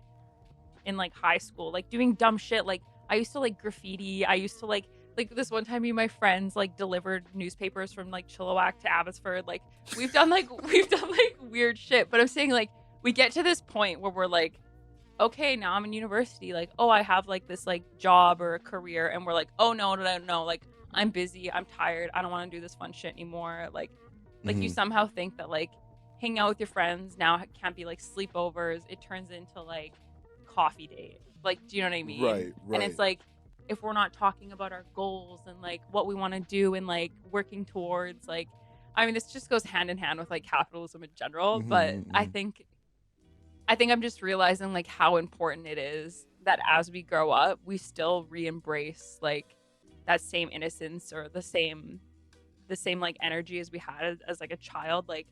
in like high school, like doing dumb shit. Like I used to like graffiti. I used to like this one time, me and my friends like delivered newspapers from like Chilliwack to Abbotsford. Like we've done like weird shit. But I'm saying like we get to this point where we're like, okay, now I'm in university. Like, oh, I have like this like job or a career, and we're like, oh no, like I'm busy, I'm tired, I don't want to do this fun shit anymore. Like you somehow think that like hanging out with your friends now can't be like sleepovers. It turns into like coffee date. Like, do you know what I mean? Right. And it's like, if we're not talking about our goals and like what we want to do and like working towards, like, I mean, this just goes hand in hand with like capitalism in general. But I think I'm just realizing like how important it is that as we grow up, we still re-embrace like that same innocence or the same like energy as we had as like a child. Like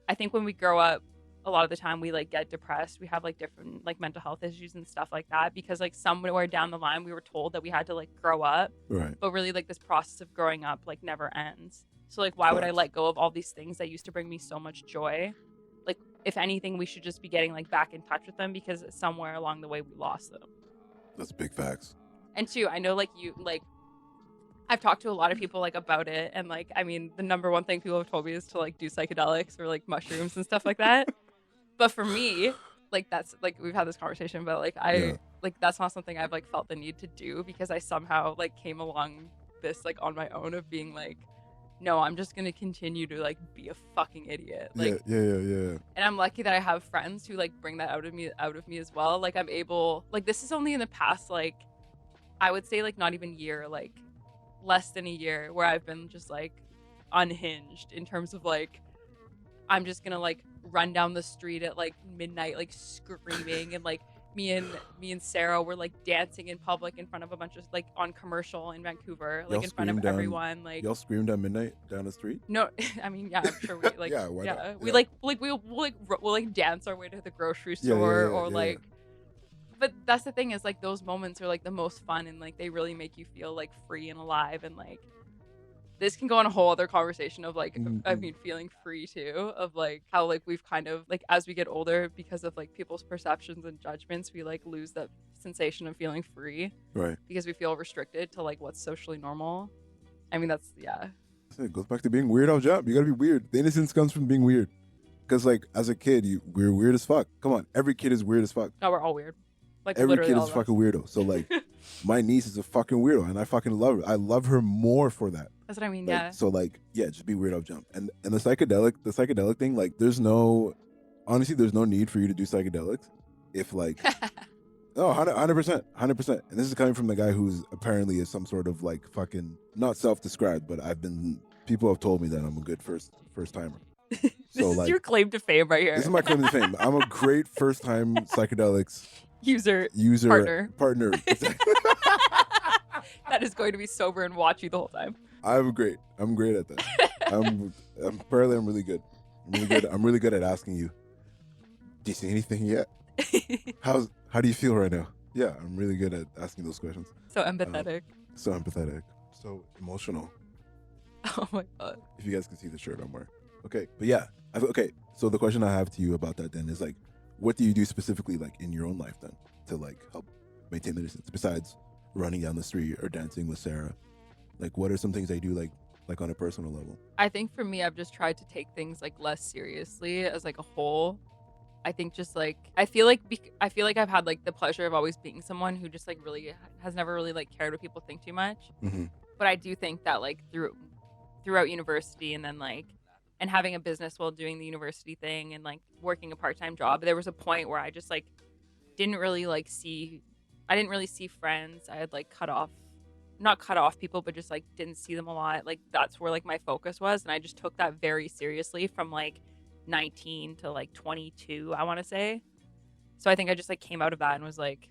I think when we grow up, a lot of the time we like get depressed, we have like different like mental health issues and stuff like that because like somewhere down the line we were told that we had to like grow up, right? But really like this process of growing up like never ends. So like why would I let go of all these things that used to bring me so much joy? Like if anything, we should just be getting like back in touch with them because somewhere along the way we lost them. That's big facts. And two, I know like you like I've talked to a lot of people like about it, and like I mean the number one thing people have told me is to like do psychedelics or like mushrooms and stuff like that. But for me, like that's like we've had this conversation, but like like that's not something I've like felt the need to do because I somehow like came along this like on my own of being like, no, I'm just gonna continue to like be a fucking idiot. Like yeah. And I'm lucky that I have friends who like bring that out of me as well. Like I'm able, like this is only in the past like I would say like not even year, like less than a year where I've been just like unhinged in terms of like I'm just gonna like run down the street at like midnight like screaming, and like me and Sarah were like dancing in public in front of a bunch of like on commercial in Vancouver, like in front of everyone. Like y'all screamed at midnight down the street? No, I mean I'm sure we like why not? We like we'll dance our way to the grocery store or like. But that's the thing is like those moments are like the most fun, and like they really make you feel like free and alive, and like this can go on a whole other conversation of like I mean feeling free too, of like how like we've kind of like as we get older because of like people's perceptions and judgments we like lose that sensation of feeling free, right? Because we feel restricted to like what's socially normal. I mean that's it goes back to being weird off job. You gotta be weird. The innocence comes from being weird, because like as a kid we're weird as fuck. Come on, every kid is weird as fuck. No, we're all weird. Like every kid is a fucking weirdo. So like my niece is a fucking weirdo, and I fucking love her. I love her more for that. That's what I mean. Like, so like just be weird off jump. And the psychedelic thing, like there's no need for you to do psychedelics if like no 100%. And this is coming from the guy who's apparently is some sort of like fucking not self-described, but I've been people have told me that I'm a good first timer. This So, is like, your claim to fame right here. this is my claim to fame. I'm a great first time psychedelics user user partner. that is going to be sober and watch you the whole time. I'm great at that. I'm really good. I'm really good at asking you, do you see anything yet? How do you feel right now? Yeah, I'm really good at asking those questions. So empathetic. So empathetic. So emotional. Oh my god. If you guys can see the shirt I'm wearing. Okay, but yeah. Okay, so the question I have to you about that then is like, what do you do specifically like in your own life then to like help maintain the distance besides running down the street or dancing with Sarah? Like, what are some things I do like on a personal level? I think for me, I've just tried to take things like less seriously as like a whole. I think just like I feel like I've had like the pleasure of always being someone who just like really has never really like cared what people think too much. Mm-hmm. But I do think that like throughout university and then like and having a business while doing the university thing and like working a part-time job, there was a point where I just like didn't really see friends. I had like not cut off people, but just like didn't see them a lot. Like that's where like my focus was, and I just took that very seriously from like 19 to like 22, I want to say. So I think I just like came out of that and was like,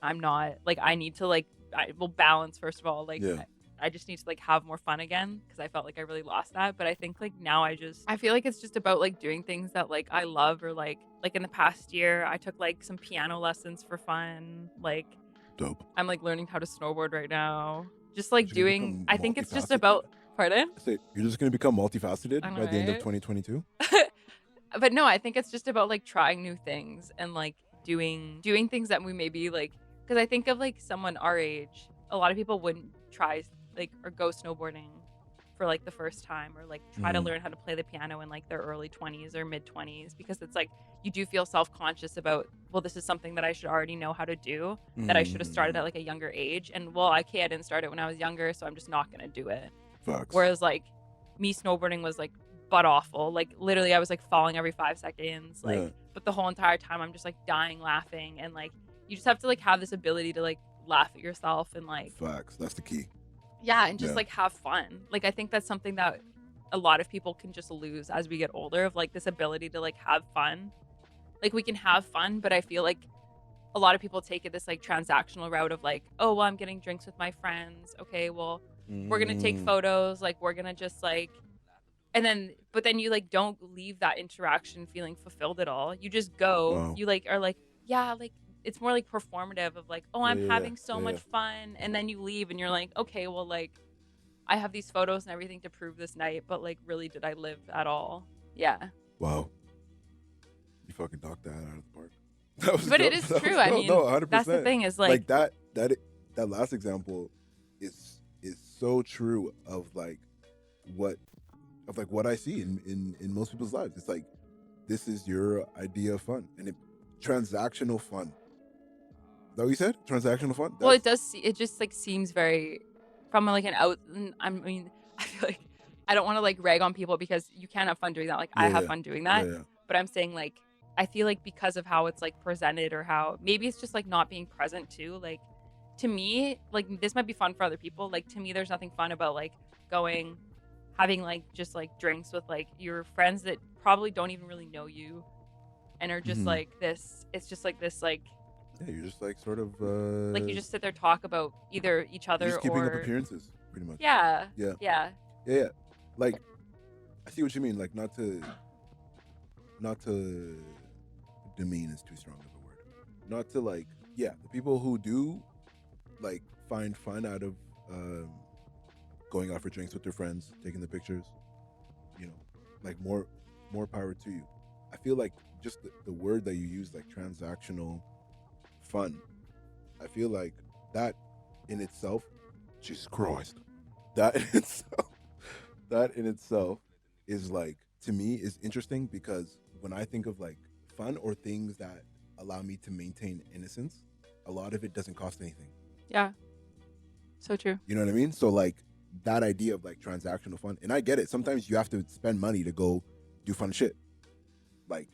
I'm not like, I need to like, I will balance first of all. Like, Yeah. I just need to like have more fun again because I felt like I really lost that. But I think like now I feel like it's just about like doing things that like I love, or like in the past year I took like some piano lessons for fun. Like, Dope. I'm like learning how to snowboard right now. Just like You're gonna doing, become I think it's just multifaceted. about, pardon? You're just going to become multifaceted I know, by the end of right? 2022? But no, I think it's just about like trying new things and like doing things that we maybe like, because I think of like someone our age, a lot of people wouldn't try like or go snowboarding for like the first time, or like try to Mhm. learn how to play the piano in like their early 20s or mid 20s, because it's like you do feel self-conscious about, well, this is something that I should already know how to do, that I should have started at like a younger age, and well, I didn't start it when I was younger, so I'm just not gonna do it. Facts. Whereas like me snowboarding was like butt awful. Like literally I was like falling every 5 seconds. Like, Yeah. but the whole entire time I'm just like dying laughing, and like you just have to like have this ability to like laugh at yourself and like Facts. That's the key. yeah, and just Yeah. like have fun. Like I think that's something that a lot of people can just lose as we get older, of like this ability to like have fun. Like we can have fun, but I feel like a lot of people take it this like transactional route of like, oh well, I'm getting drinks with my friends. Okay, well, we're gonna take Mm. photos, like we're gonna just like, and then but then you like don't leave that interaction feeling fulfilled at all. You just go, Wow. you like are like, yeah, like it's more like performative of like, oh, I'm Yeah, having so yeah. much fun, and then you leave and you're like, okay, well, like I have these photos and everything to prove this night, but like really did I live at all? Yeah. Wow. You fucking knocked that out of the park. That was But it dope. is That true. was I dope. mean, No, 100%. that's the thing is like that last example is so true of like what I see in most people's lives. It's like, this is your idea of fun, and transactional fun. Is that what you said? Transactional fun? Well, it does. It just like seems very from like an out. I mean, I feel like I don't want to like rag on people because you can have fun doing that. Like I have fun doing that, Yeah. but I'm saying like I feel like because of how it's like presented, or how maybe it's just like not being present too. Like to me, like this might be fun for other people. Like to me, there's nothing fun about like going, having like just like drinks with like your friends that probably don't even really know you, and are just Mhm. like this. It's just like this like. Yeah, you're just like sort of Like you just sit there talk about either each other you're just keeping up or appearances, pretty much. yeah, Yeah. yeah, Yeah. Like, I see what you mean. Like, not to demean is too strong of a word. Not to like, yeah, the people who do like find fun out of going out for drinks with their friends, taking the pictures, you know, like more power to you. I feel like just the word that you use, like transactional fun, I feel like that in itself, Jesus Christ, that in itself is like, to me, is interesting, because when I think of like fun or things that allow me to maintain innocence, a lot of it doesn't cost anything. yeah. So true. You know what I mean? So like that idea of like transactional fun, and I get it. Sometimes you have to spend money to go do fun shit. Like,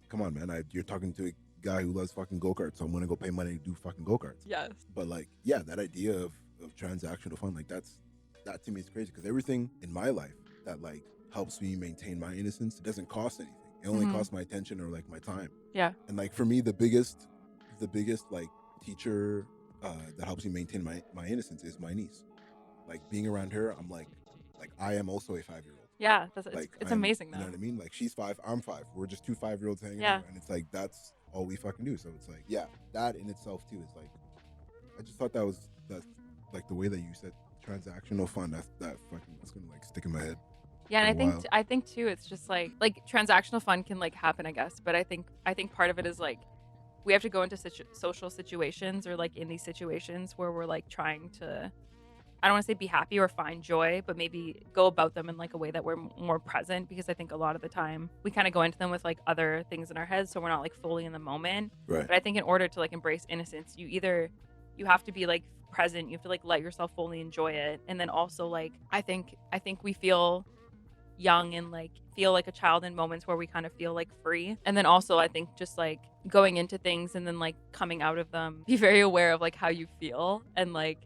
come on, man. You're talking to a guy who loves fucking go-karts, so I'm gonna go pay money to do fucking go-karts. Yes. But like, yeah, that idea of transactional fun, like that's that to me is crazy because everything in my life that like helps me maintain my innocence, it doesn't cost anything. It only costs my attention or like my time. Yeah. And like for me, the biggest like teacher that helps me maintain my innocence is my niece. Like being around her, I'm like I am also a 5-year-old. Yeah, it's I'm, amazing though. You know what I mean? Like she's 5, I'm 5. We're just two 5-year-olds hanging Yeah. out, and it's like that's all we fucking do. So it's like, yeah, that in itself too is like, I just thought that's like the way that you said transactional fun. That's gonna like stick in my head. Yeah, and for a while. I think too, it's just like transactional fun can like happen, I guess, but I think part of it is like we have to go into social situations or like in these situations where we're like trying to, I don't want to say be happy or find joy, but maybe go about them in like a way that we're more present, because I think a lot of the time we kind of go into them with like other things in our heads, so we're not like fully in the moment. Right. But I think in order to like embrace innocence, you have to be like present, you have to like let yourself fully enjoy it, and then also like I think we feel young and like feel like a child in moments where we kind of feel like free. And then also I think just like going into things and then like coming out of them, be very aware of like how you feel and like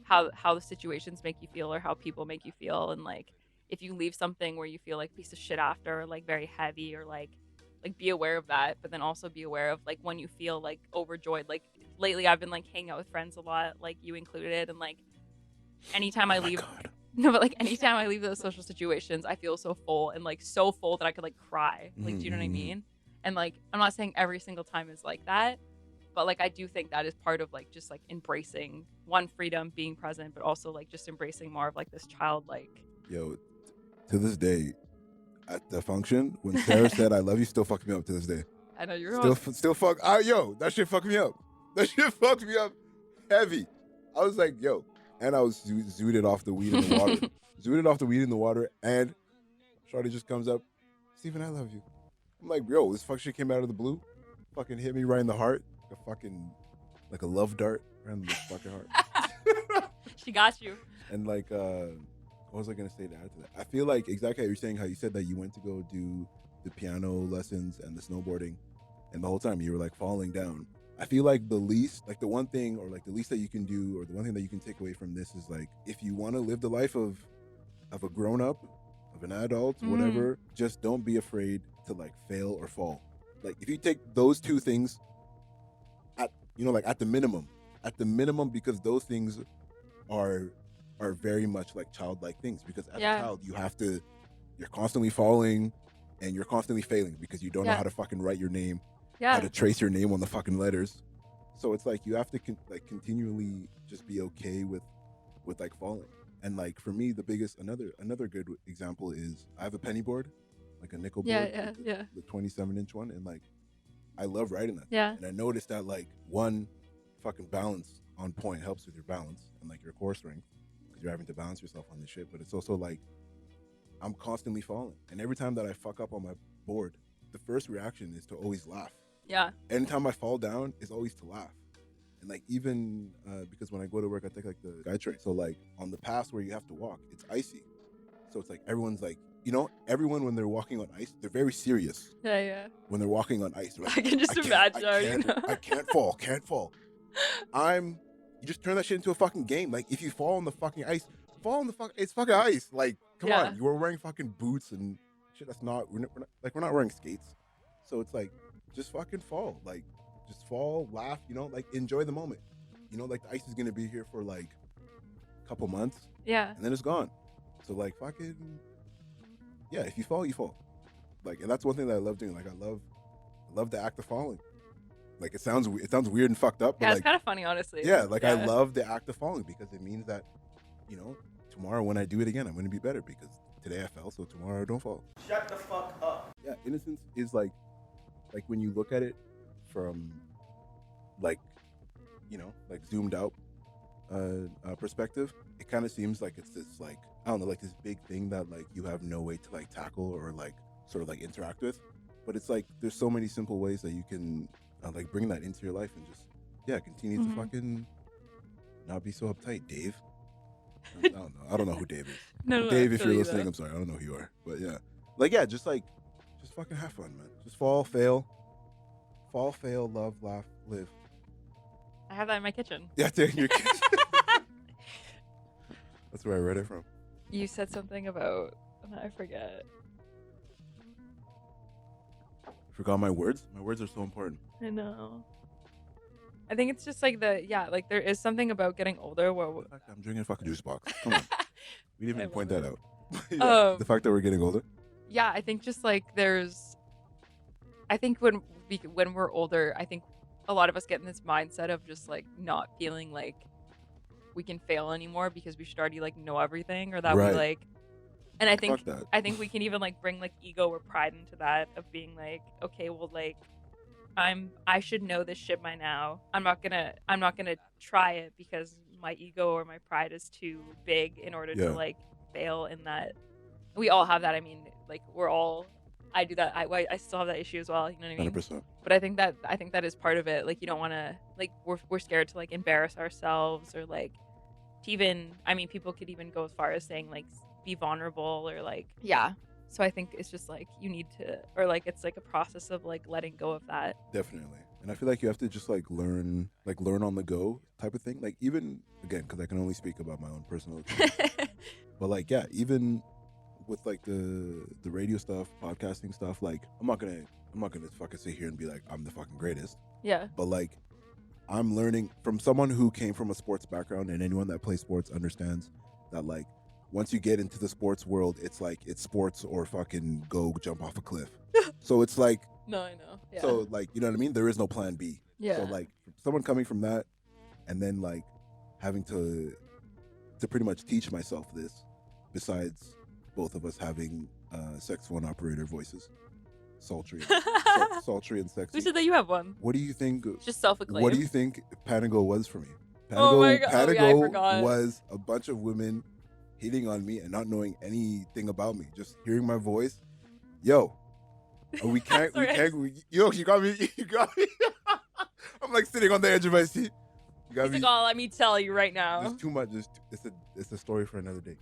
how the situations make you feel or how people make you feel. And like if you leave something where you feel like a piece of shit after, or like very heavy, or like be aware of that, but then also be aware of like when you feel like overjoyed. Like lately I've been like hanging out with friends a lot, like you included, and like anytime I leave no, but like anytime I leave those social situations, I feel so full, and like so full that I could like cry. Like, do you know what I mean? And like, I'm not saying every single time is like that, but like, I do think that is part of like, just like embracing one, freedom, being present, but also like just embracing more of like this childlike. Yo, to this day, at the function, when Sarah said, I love you, still fucking me up to this day. I know you're still fuck. Yo, that shit fucked me up. That shit fucked me up heavy. I was like, yo. And I was zooted off the weed in the water. Zooted off the weed in the water, and Shorty just comes up, Steven, I love you. I'm like, yo, this fuck shit came out of the blue. Fucking hit me right in the heart. Like a love dart right in the fucking heart. She got you. And like, what was I gonna say to add to that? I feel like exactly how you're saying, how you said that you went to go do the piano lessons and the snowboarding, and the whole time you were like falling down. I feel like the least that you can do, or the one thing that you can take away from this is like, if you want to live the life of a grown-up, of an adult, whatever, just don't be afraid to like fail or fall. Like if you take those two things at the minimum, because those things are very much like childlike things, because as a child you're constantly falling and you're constantly failing because you don't know how to fucking write your name. How to trace your name on the fucking letters. So it's like you have to continually just be okay with like falling. And like for me, the biggest another good example is I have a penny board, like a nickel board, the 27-inch one, and like I love writing that. Yeah. And I noticed that like one, fucking balance on point helps with your balance and like your core strength, because you're having to balance yourself on this shit. But it's also like I'm constantly falling, and every time that I fuck up on my board, the first reaction is to always laugh. Yeah. Anytime I fall down, it's always to laugh. And like even because when I go to work, I take like the sky train. So like on the paths where you have to walk, it's icy. So it's like everyone's like, everyone when they're walking on ice, they're very serious. Yeah. When they're walking on ice, right? I can just imagine. I can't fall. You just turn that shit into a fucking game. Like if you fall on the fucking ice, it's fucking ice. Like come on, you were wearing fucking boots and shit. We're not wearing skates. So it's like, just fucking fall. Like, just fall, laugh, like enjoy the moment. Like the ice is gonna be here for like a couple months. Yeah. And then it's gone. So like fucking, yeah, if you fall, you fall. Like, and that's one thing that I love doing. Like I love the act of falling. Like it sounds weird and fucked up, but yeah, like, it's kind of funny, honestly. Yeah, like I love the act of falling, because it means that, tomorrow when I do it again, I'm gonna be better, because today I fell, so tomorrow I don't fall. Shut the fuck up. Yeah, innocence is like when you look at it from like zoomed out perspective, it kind of seems like it's this like, I don't know, like this big thing that like you have no way to like tackle or like sort of like interact with. But it's like there's so many simple ways that you can like bring that into your life and just continue to fucking not be so uptight, Dave. I don't know who Dave is. No, Dave, if you're listening, I'm sorry, I don't know who you are. But yeah, just fucking have fun, man. Just fall, fail, love, laugh, live. I have that in my kitchen. Yeah, it's in your kitchen. That's where I read it from. You said something about I forget. Forgot my words. My words are so important. I know. I think it's just like like there is something about getting older where The fact that I'm drinking a fucking juice box. Come on. We didn't I even point love that it. out. The fact that we're getting older. Yeah, I think just like I think when we're older, I think a lot of us get in this mindset of just like not feeling like we can fail anymore because we should already like know everything, or that Right. we like. And I think Fuck that. I think we can even like bring like ego or pride into that of being like, okay, well, like I should know this shit by now. I'm not gonna try it because my ego or my pride is too big in order Yeah. to like fail in that. We all have that. I mean, like I do that. I still have that issue as well. You know what I mean? 100%. But I think that is part of it. Like you don't want to like we're scared to like embarrass ourselves or like to even. I mean, people could even go as far as saying like be vulnerable or like yeah. So I think it's just like you need to, or like it's like a process of like letting go of that. Definitely. And I feel like you have to just like learn on the go type of thing. Like even again, because I can only speak about my own personal experience. But like yeah, even with like the radio stuff, podcasting stuff, like I'm not gonna fucking sit here and be like I'm the fucking greatest. Yeah. But like I'm learning from someone who came from a sports background, and anyone that plays sports understands that like once you get into the sports world, it's like it's sports or fucking go jump off a cliff. So it's like No, I know. Yeah. so like you know what I mean? There is no plan B. Yeah. So like someone coming from that and then like having to pretty much teach myself this, besides both of us having sex phone operator voices. Sultry. Sultry and sexy. Who said that you have one? What do you think? Just self-acclaimed. What do you think Panago was for me? Panago, Oh my God. Oh, yeah, I Panago forgot. was a bunch of women hitting on me and not knowing anything about me, just hearing my voice. Yo, we can't. Yo, you got me. You got me. I'm like sitting on the edge of my seat. You got He's me. like, oh, let me tell you right now. There's too much. It's a story for another day.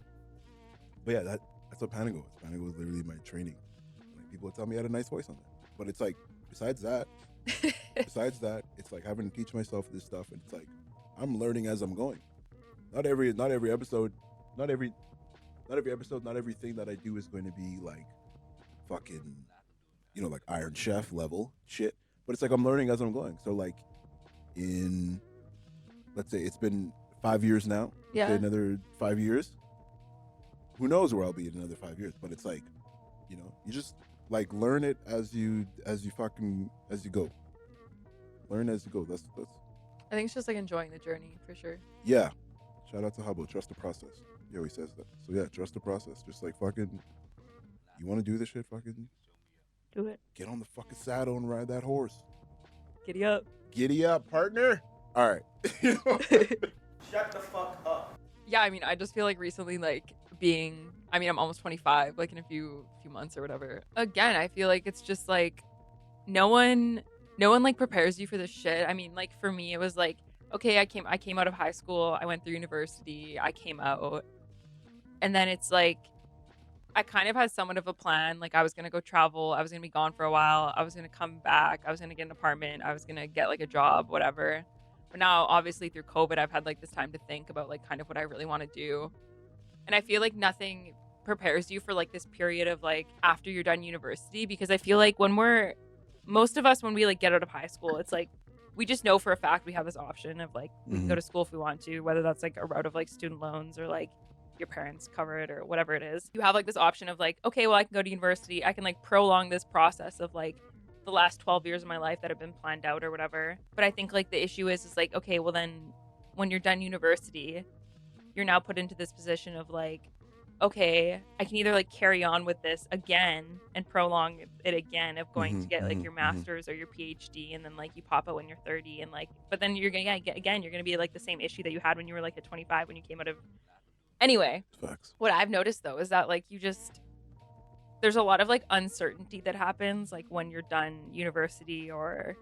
But yeah, that's what Panago is. Panago was literally my training. Like, people would tell me I had a nice voice on that. But it's like, besides that, it's like having to teach myself this stuff, and it's like I'm learning as I'm going. Not every episode, not everything that I do is going to be like fucking, you know, like Iron Chef level shit. But it's like I'm learning as I'm going. So like in, let's say it's been 5 years now. Yeah. Say another 5 years. Who knows where I'll be in another 5 years? But it's like, you know, you just like learn it as you go. Learn as you go. That's. I think it's just like enjoying the journey for sure. Yeah. Shout out to Hubble. Trust the process. He always says that. So yeah, trust the process. Just like fucking, you want to do this shit? Fucking Do it. get on the fucking saddle and ride that horse. Giddy up. Giddy up, partner. All right. Shut the fuck up. Yeah, I mean, I just feel like recently, like I'm almost 25, like in a few months or whatever. Again, I feel like it's just like no one like prepares you for this shit. I mean, like for me, it was like, okay, I came out of high school, I went through university, I came out, and then it's like I kind of had somewhat of a plan. Like I was gonna go travel, I was gonna be gone for a while, I was gonna come back, I was gonna get an apartment, I was gonna get like a job, whatever. But now, obviously, through COVID, I've had like this time to think about like kind of what I really want to do. And I feel like nothing prepares you for like this period of like after you're done university, because I feel like most of us, when we like get out of high school, it's like we just know for a fact we have this option of like we can go to school if we want to, whether that's like a route of like student loans or like your parents cover it or whatever it is. You have like this option of like, okay, well, I can go to university, I can like prolong this process of like the last 12 years of my life that have been planned out or whatever. But I think like the issue is like, okay, well then when you're done university, you're now put into this position of like, okay, I can either like carry on with this again and prolong it again of going to get like your master's or your PhD, and then like you pop out when you're 30, and like, but then you're gonna get again, you're gonna be like the same issue that you had when you were like at 25 when you came out of. Anyway, Facts. What I've noticed though is that like there's a lot of like uncertainty that happens like when you're done university, or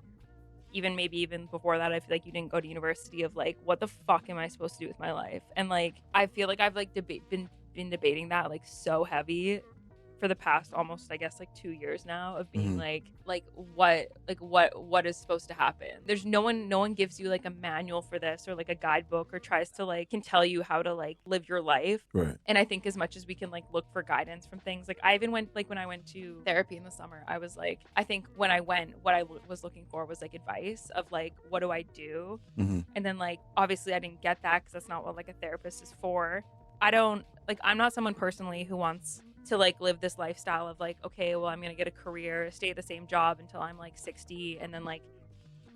maybe even before that. I feel like you didn't go to university, of like, what the fuck am I supposed to do with my life? And like I feel like I've like been debating that like so heavy for the past almost, I guess, like 2 years now of being Mhm. what is supposed to happen. There's no one gives you like a manual for this or like a guidebook or tries to like can tell you how to like live your life. Right. And I think as much as we can like look for guidance from things, like I even went like when I went to therapy in the summer, I was like, I think when I went, what I was looking for was like advice of like, what do I do? Mhm. And then like obviously I didn't get that because that's not what like a therapist is for. I don't like I'm not someone personally who wants to like live this lifestyle of like, okay, well I'm gonna get a career, stay at the same job until I'm like 60, and then like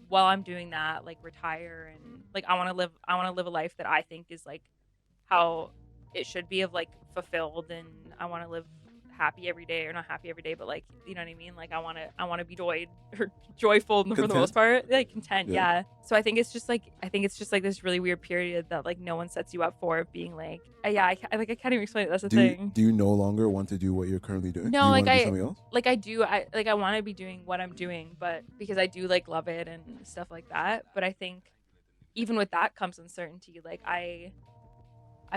while I'm doing that, like retire. And like I wanna live a life that I think is like how it should be, of like fulfilled, and I wanna live happy every day, or not happy every day, but like you know what I mean? Like I wanna be joyful for the most part. Like content, yeah. So I think it's just like this really weird period that like no one sets you up for, being like yeah, I can't even explain it. That's the thing. Do you no longer want to do what you're currently doing? No, do you like want to do something else? like I do. I want to be doing what I'm doing, but because I do like love it and stuff like that. But I think even with that comes uncertainty. Like I've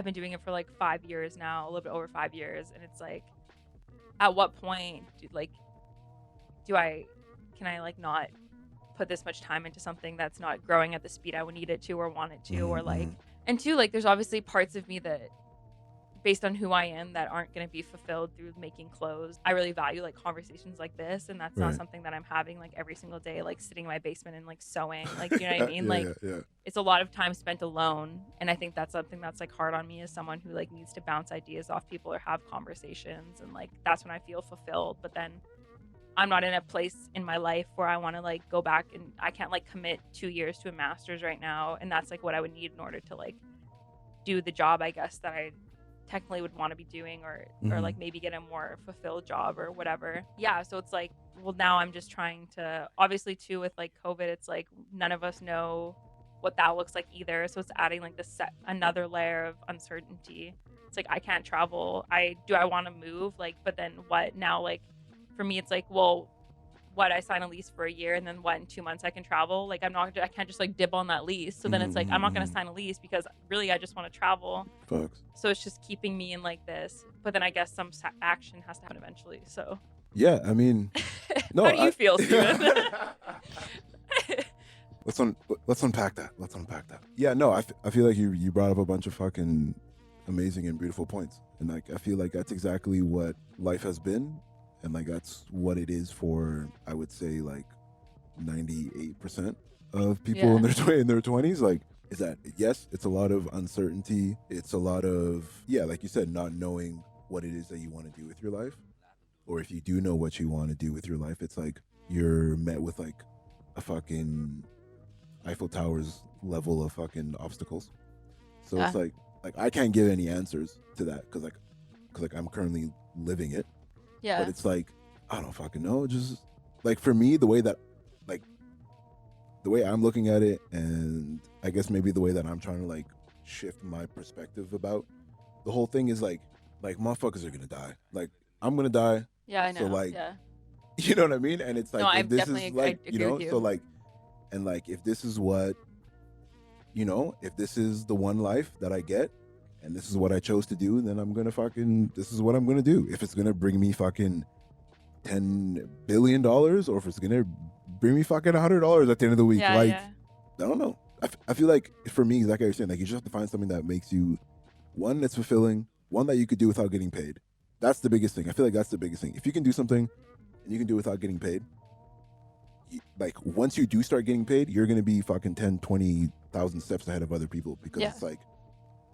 been doing it for like 5 years now, a little bit over 5 years, and it's like, at what point can I like not put this much time into something that's not growing at the speed I would need it to or want it to, or like, and two, like there's obviously parts of me that, based on who I am, that aren't going to be fulfilled through making clothes. I really value like conversations like this, and that's not Right. something that I'm having like every single day, like sitting in my basement and like sewing, like you know what I mean? Yeah, Like yeah. it's a lot of time spent alone, and I think that's something that's like hard on me as someone who like needs to bounce ideas off people or have conversations, and like that's when I feel fulfilled. But then I'm not in a place in my life where I want to like go back, and I can't like commit 2 years to a master's right now, and that's like what I would need in order to like do the job, I guess, that I technically would want to be doing, or like maybe get a more fulfilled job or whatever. Yeah, so it's like, well, now I'm just trying to, obviously too with like COVID, it's like none of us know what that looks like either, so it's adding like another layer of uncertainty. It's like I can't travel. I want to move, like, but then what now? Like for me it's like, well, what, I sign a lease for a year, and then what, in 2 months I can travel? Like I can't just like dip on that lease. So then it's like I'm not going to sign a lease because really I just want to travel. Fucks. So it's just keeping me in like this. But then I guess some action has to happen eventually. So Yeah, I mean, no. How do you feel, Steven? Let's unpack that. Yeah, no, I feel like you brought up a bunch of fucking amazing and beautiful points, and like I feel like that's exactly what life has been, and like that's what it is for, I would say, like 98% of people in their 20s. Like, is that, yes, it's a lot of uncertainty. It's a lot of, yeah, like you said, not knowing what it is that you want to do with your life, or if you do know what you want to do with your life, it's like you're met with like a fucking Eiffel Towers level of fucking obstacles. So it's like I can't give any answers to that because I'm currently living it. Yeah. But it's like, I don't fucking know. Just like for me, the way I'm looking at it, and I guess maybe the way that I'm trying to like shift my perspective about the whole thing is like motherfuckers are gonna die. Like I'm gonna die. Yeah, I know. So like, yeah. you know what I mean? And it's like, No, I if this definitely is like, agree you know, with you. so like, and like, if this is what, you know, if this is the one life that I get, and this is what I chose to do, then this is what I'm gonna do. If it's gonna bring me fucking $10 billion, or if it's gonna bring me fucking $100 at the end of the week, Yeah, like, yeah. I don't know. I feel like for me, like I was saying, like you just have to find something that makes you, one, that's fulfilling, one that you could do without getting paid. That's the biggest thing. I feel like that's the biggest thing. If you can do something and you can do it without getting paid, like once you do start getting paid, you're going to be fucking 10, 20,000 steps ahead of other people, because it's like,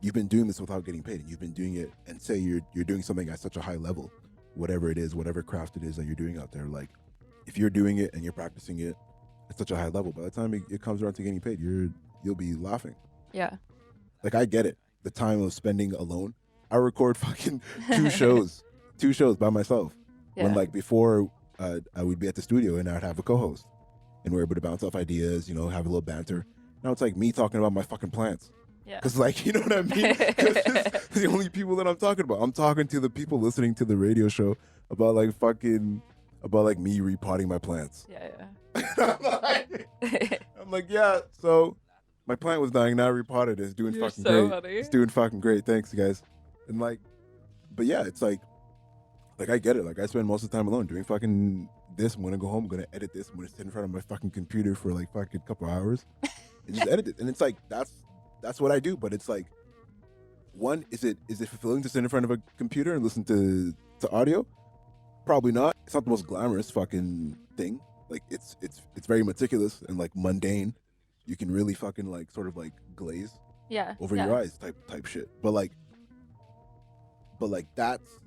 you've been doing this without getting paid, and you've been doing it, and say you're doing something at such a high level, whatever it is, whatever craft it is that you're doing out there. Like if you're doing it and you're practicing it at such a high level, by the time it comes around to getting paid, you'll be laughing. Yeah. Like I get it. The time of spending alone. I record fucking two shows by myself. Yeah. When like before I would be at the studio and I'd have a co-host, and we're able to bounce off ideas, you know, have a little banter. Now it's like me talking about my fucking plants. Yeah. Cause like, you know what I mean? 'Cause it's the only people that I'm talking about. I'm talking to the people listening to the radio show about like me repotting my plants. Yeah. I'm like, yeah, so my plant was dying, now I repotted it. It's doing You're fucking so great. funny. It's doing fucking great. Thanks, guys. And like, but yeah, it's like Like, I get it. Like, I spend most of the time alone doing fucking this. I'm gonna go home. I'm gonna edit this. I'm gonna sit in front of my fucking computer for like fucking couple hours and just edit it. And it's like that's what I do. But it's like, one, is it fulfilling to sit in front of a computer and listen to audio? Probably not. It's not the most glamorous fucking thing. Like, it's very meticulous and like mundane. You can really fucking like sort of like glaze over your eyes type shit. But like that's,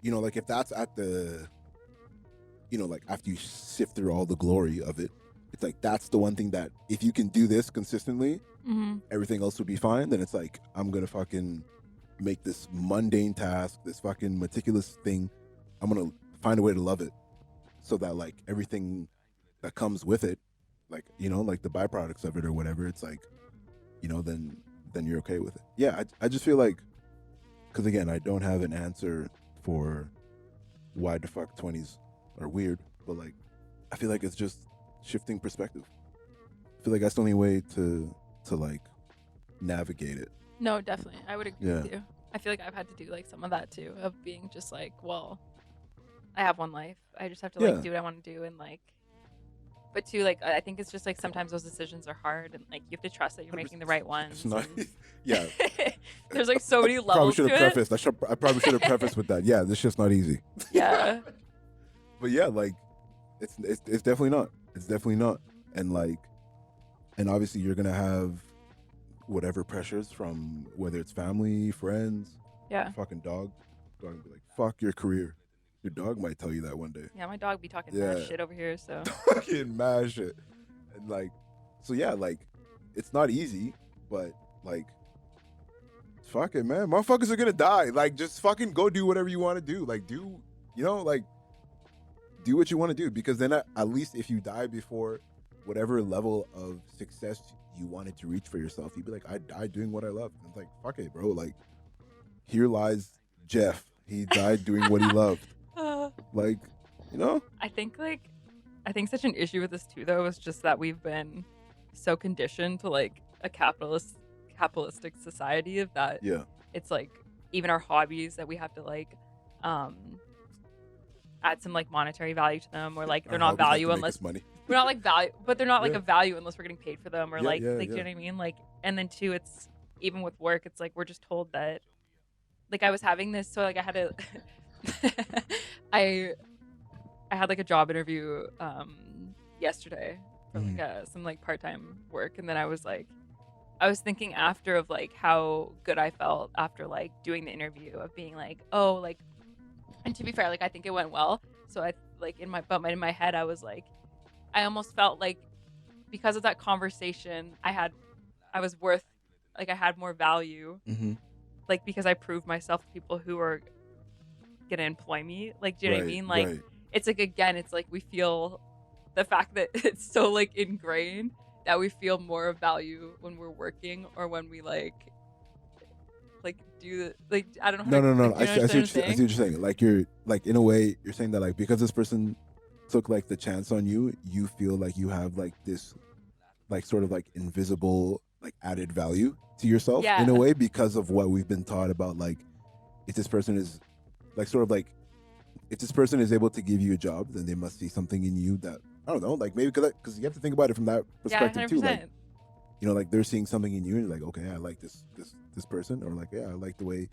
you know, like if that's at the, you know, like after you sift through all the glory of it, it's like that's the one thing that if you can do this consistently, everything else would be fine. Then it's like, I'm gonna fucking make this mundane task, this fucking meticulous thing, I'm gonna find a way to love it, so that like everything that comes with it, like, you know, like the byproducts of it or whatever, it's like, you know, then you're okay with it. Yeah, I just feel like, because again, I don't have an answer for why the fuck 20s are weird, but like, I feel like it's just shifting perspective. I feel like that's the only way to like navigate it. No, definitely. I would agree with you. I feel like I've had to do like some of that too, of being just like, well, I have one life. I just have to like do what I want to do, and like, but too, like, I think it's just like sometimes those decisions are hard, and like you have to trust that you're making the right ones. It's not, yeah. There's like so many levels to it. I probably should have prefaced with that. Yeah, this shit's not easy. Yeah. But yeah, like, it's definitely not. It's definitely not. And like, and obviously you're gonna have whatever pressures from whether it's family, friends, fucking dog be like, fuck your career. Your dog might tell you that one day. Yeah, my dog be talking mad shit over here, so. Fucking mad shit. And like, so yeah, like, it's not easy, but like, fuck it, man. Motherfuckers are gonna die. Like, just fucking go do whatever you want to do. Like, do, you know, like, do what you want to do, because then at least if you die before whatever level of success you wanted to reach for yourself, you'd be like, I died doing what I love. And it's like, fuck it, bro. Like, here lies Jeff. He died doing what he loved. Like, you know? I think such an issue with this too, though, is just that we've been so conditioned to like a capitalistic society of that. Yeah. It's like even our hobbies that we have to like add some like monetary value to them, or like they're not value unless we're not like value, but they're not like a value unless we're getting paid for them, or do you know what I mean? Like, and then too, it's even with work, it's like we're just told that, like, I was having this, so like I had to I had like a job interview yesterday for like some like part-time work, and then I was thinking after of like how good I felt after like doing the interview, of being like, oh, like, and to be fair, like, I think it went well. So I like in my head, I was like, I almost felt like because of that conversation I was worth, like, I had more value, like, because I proved myself to people who are gonna employ me. Like, do you know what I mean? Like, it's like, again, it's like we feel the fact that it's so like ingrained that we feel more of value when we're working, or when we like do the, like, I don't know. No. I see what you're saying. Like, you're like, in a way, you're saying that like because this person took like the chance on you, you feel like you have like this like sort of like invisible like added value to yourself in a way, because of what we've been taught about, like, if this person is like sort of like, if this person is able to give you a job, then they must see something in you that, I don't know, like, maybe because you have to think about it from that perspective too. Like, you know, like, they're seeing something in you and you're like, okay, I like this person, or like, yeah, I like the way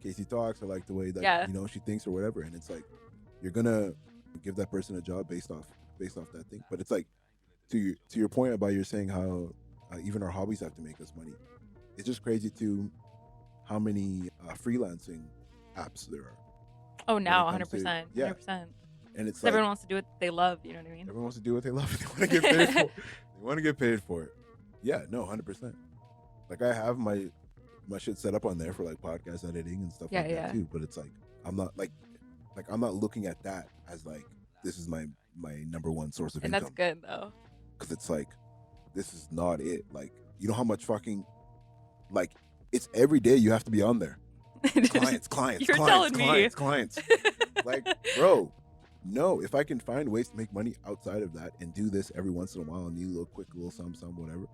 Casey talks, I like the way that you know, she thinks, or whatever. And it's like, you're gonna give that person a job based off that thing. But it's like, to your point about you're saying how even our hobbies have to make us money. It's just crazy to how many freelancing apps there are. Oh, now 100%. Yeah. 100%. And it's everyone wants to do what they love, you know what I mean? Everyone wants to do what they love. They want to get paid for it. They want to get paid for it. Yeah, no, 100%. Like, I have my shit set up on there for like podcast editing and stuff like that too. But it's like, I'm not like I'm not looking at that as like, this is my number one source of income. And that's good though. Because it's like, this is not it. Like, you know how much fucking, like, it's every day you have to be on there. Clients. Like, bro, no, if I can find ways to make money outside of that and do this every once in a while and need a little some, whatever.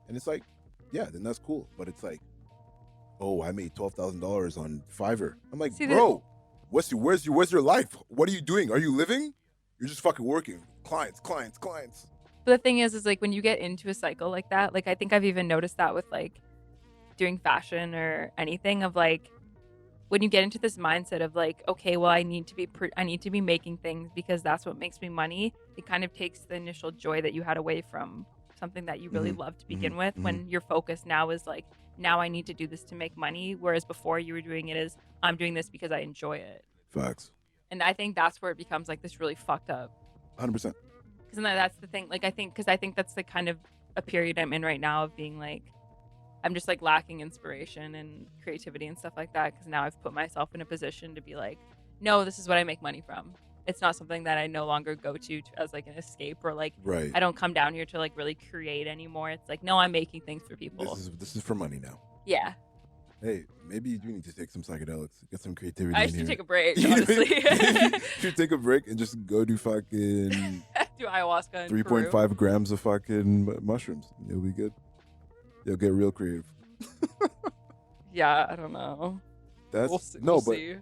And it's like, yeah, then that's cool. But it's like, oh, I made $12,000 on Fiverr. I'm like, bro, where's your life? What are you doing? Are you living? You're just fucking working. Clients. But the thing is like when you get into a cycle like that, like I think I've even noticed that with like doing fashion or anything of like when you get into this mindset of like, okay, well, I need to be making things because that's what makes me money. It kind of takes the initial joy that you had away from something that you really love to begin with. When your focus now is like, now I need to do this to make money, whereas before you were doing it as I'm doing this because I enjoy it. Facts. And I think that's where it becomes like this really fucked up. 100%. Because that's the thing. Like I think that's the kind of a period I'm in right now of being like, I'm just like lacking inspiration and creativity and stuff like that because now I've put myself in a position to be like, no, this is what I make money from. It's not something that I no longer go to as like an escape or like Right. I don't come down here to like really create anymore. It's like, no, I'm making things for people. This is for money now. Yeah. Hey, maybe you do need to take some psychedelics, get some creativity I in should here. take a break, honestly. You should take a break and just go do fucking do ayahuasca in 3.5 Peru. grams of fucking mushrooms. You'll be good. You'll get real creative. Yeah, I don't know. That's We'll see.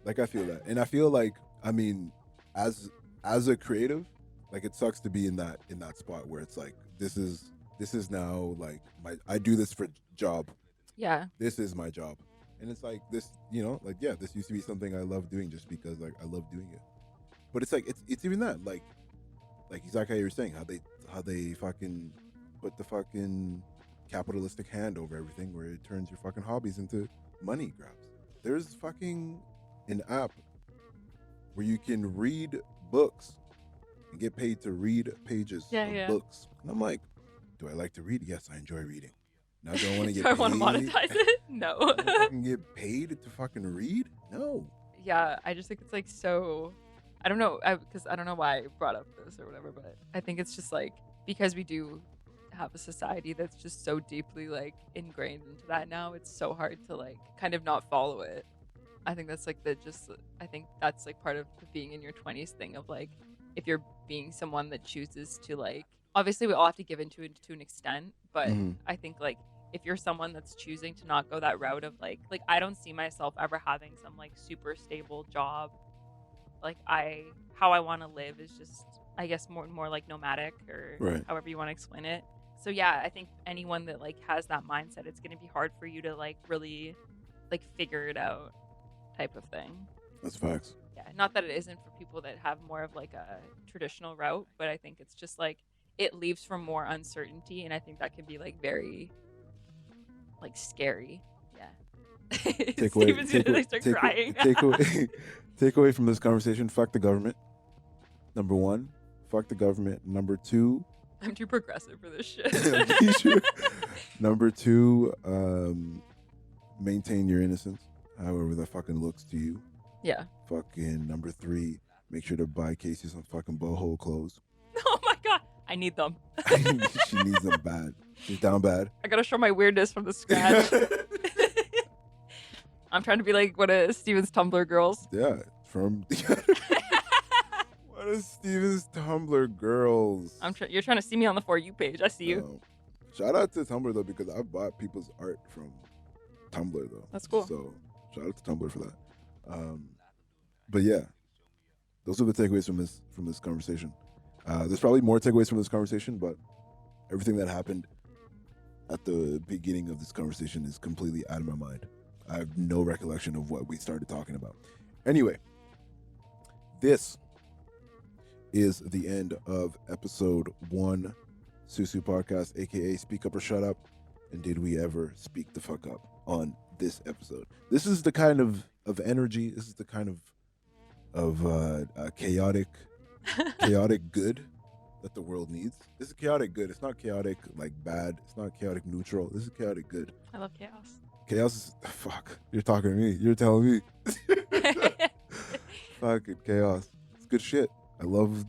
like I feel that, and I feel like I mean, as a creative, like it sucks to be in that spot where it's like this is now like I do this for job. Yeah. This is my job, and it's like this, you know, like yeah, this used to be something I love doing just because like I love doing it, but it's like it's even that like exactly how you were saying how they fucking put the fucking capitalistic hand over everything where it turns your fucking hobbies into money grabs. There's fucking an app where you can read books and get paid to read pages of books. And I'm like, do I like to read? Yes, I enjoy reading. Now do I want to get Do I paid? want to monetize it? No. Do I fucking get paid to fucking read? No. Yeah, I just think it's like so I don't know because I don't know why I brought up this or whatever, but I think it's just like because we do have a society that's just so deeply like ingrained into that now, it's so hard to like kind of not follow it. I think that's like I think that's like part of the being in your 20s thing of like if you're being someone that chooses to like obviously we all have to give into it to an extent, but I think like if you're someone that's choosing to not go that route of like I don't see myself ever having some like super stable job. Like how I want to live is just I guess more like nomadic or Right. however you want to explain it. So yeah, I think anyone that like has that mindset, it's going to be hard for you to like really like figure it out type of thing. That's facts. Yeah, not that it isn't for people that have more of like a traditional route, but I think it's just like it leaves for more uncertainty, and I think that can be like very like scary. Yeah. Steven's gonna like start crying. Take away from this conversation. Fuck the government. Number one, fuck the government. Number two, I'm too progressive for this shit. Number two, maintain your innocence, however that fucking looks to you. Yeah. Fucking number three, make sure to buy Casey some fucking boho clothes. Oh my god, I need them. She needs them bad. She's down bad. I gotta show my weirdness from the scratch. I'm trying to be like one of Steven's Tumblr girls. Yeah, from what is Steven's Tumblr girls? You're trying to see me on the For You page. I see you. Shout out to Tumblr though, because I bought people's art from Tumblr though. That's cool. So shout out to Tumblr for that. But yeah, those are the takeaways from this conversation. There's probably more takeaways from this conversation, but everything that happened at the beginning of this conversation is completely out of my mind. I have no recollection of what we started talking about. Anyway, this is the end of episode 1 Susu Podcast, aka Speak Up or Shut Up. And did we ever speak the fuck up on this episode? This is the kind of energy, this is the kind of chaotic good that the world needs. This is chaotic good. It's not chaotic like bad. It's not chaotic neutral. This is chaotic good. I love chaos. Chaos is fuck. You're talking to me. You're telling me. Fucking chaos. It's good shit. I love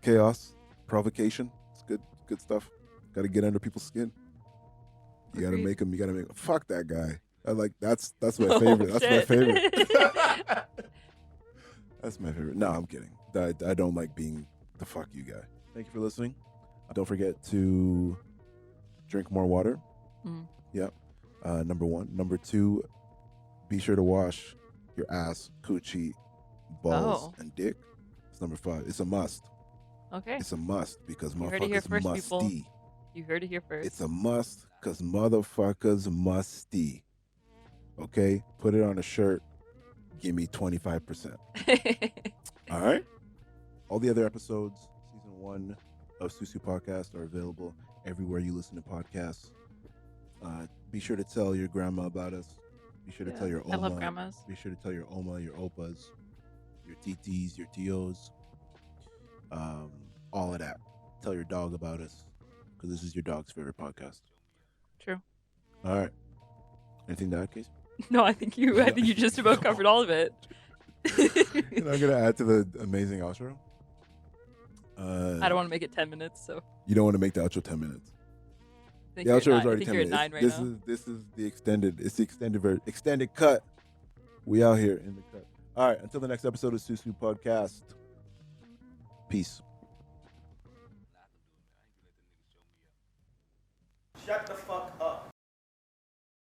chaos, provocation. It's good stuff. Got to get under people's skin. You got to make them. Fuck that guy. That's my favorite. That's my favorite. That's my favorite. No, I'm kidding. I don't like being the fuck you guy. Thank you for listening. Don't forget to drink more water. Yep. Number one. Number two, Be sure to wash your ass, coochie, balls, Oh. and dick. It's number 5. It's a must. Okay. It's a must because You heard it here motherfuckers first, musty. people. You heard it here first. It's a must because motherfuckers musty. Okay? Put it on a shirt. Give me 25%. All right? All the other episodes, season 1 of Susu Podcast are available everywhere you listen to podcasts. Be sure to tell your grandma about us. Be sure to tell your oma. I love grandmas. Be sure to tell your oma, your opas, your titis, your tios. All of that. Tell your dog about us because this is your dog's favorite podcast. True. All right. Anything to add, Case? No, I think you just about covered all of it. And I'm gonna add to the amazing outro. I don't want to make it 10 minutes, so You don't want to make the outro 10 minutes. I The think outro you're is at already 10 9. I think you're at minutes. 9 right this now. This is the extended. It's the extended cut. We out here in the cut. All right. Until the next episode of Susu Podcast. Peace. Shut the fuck up.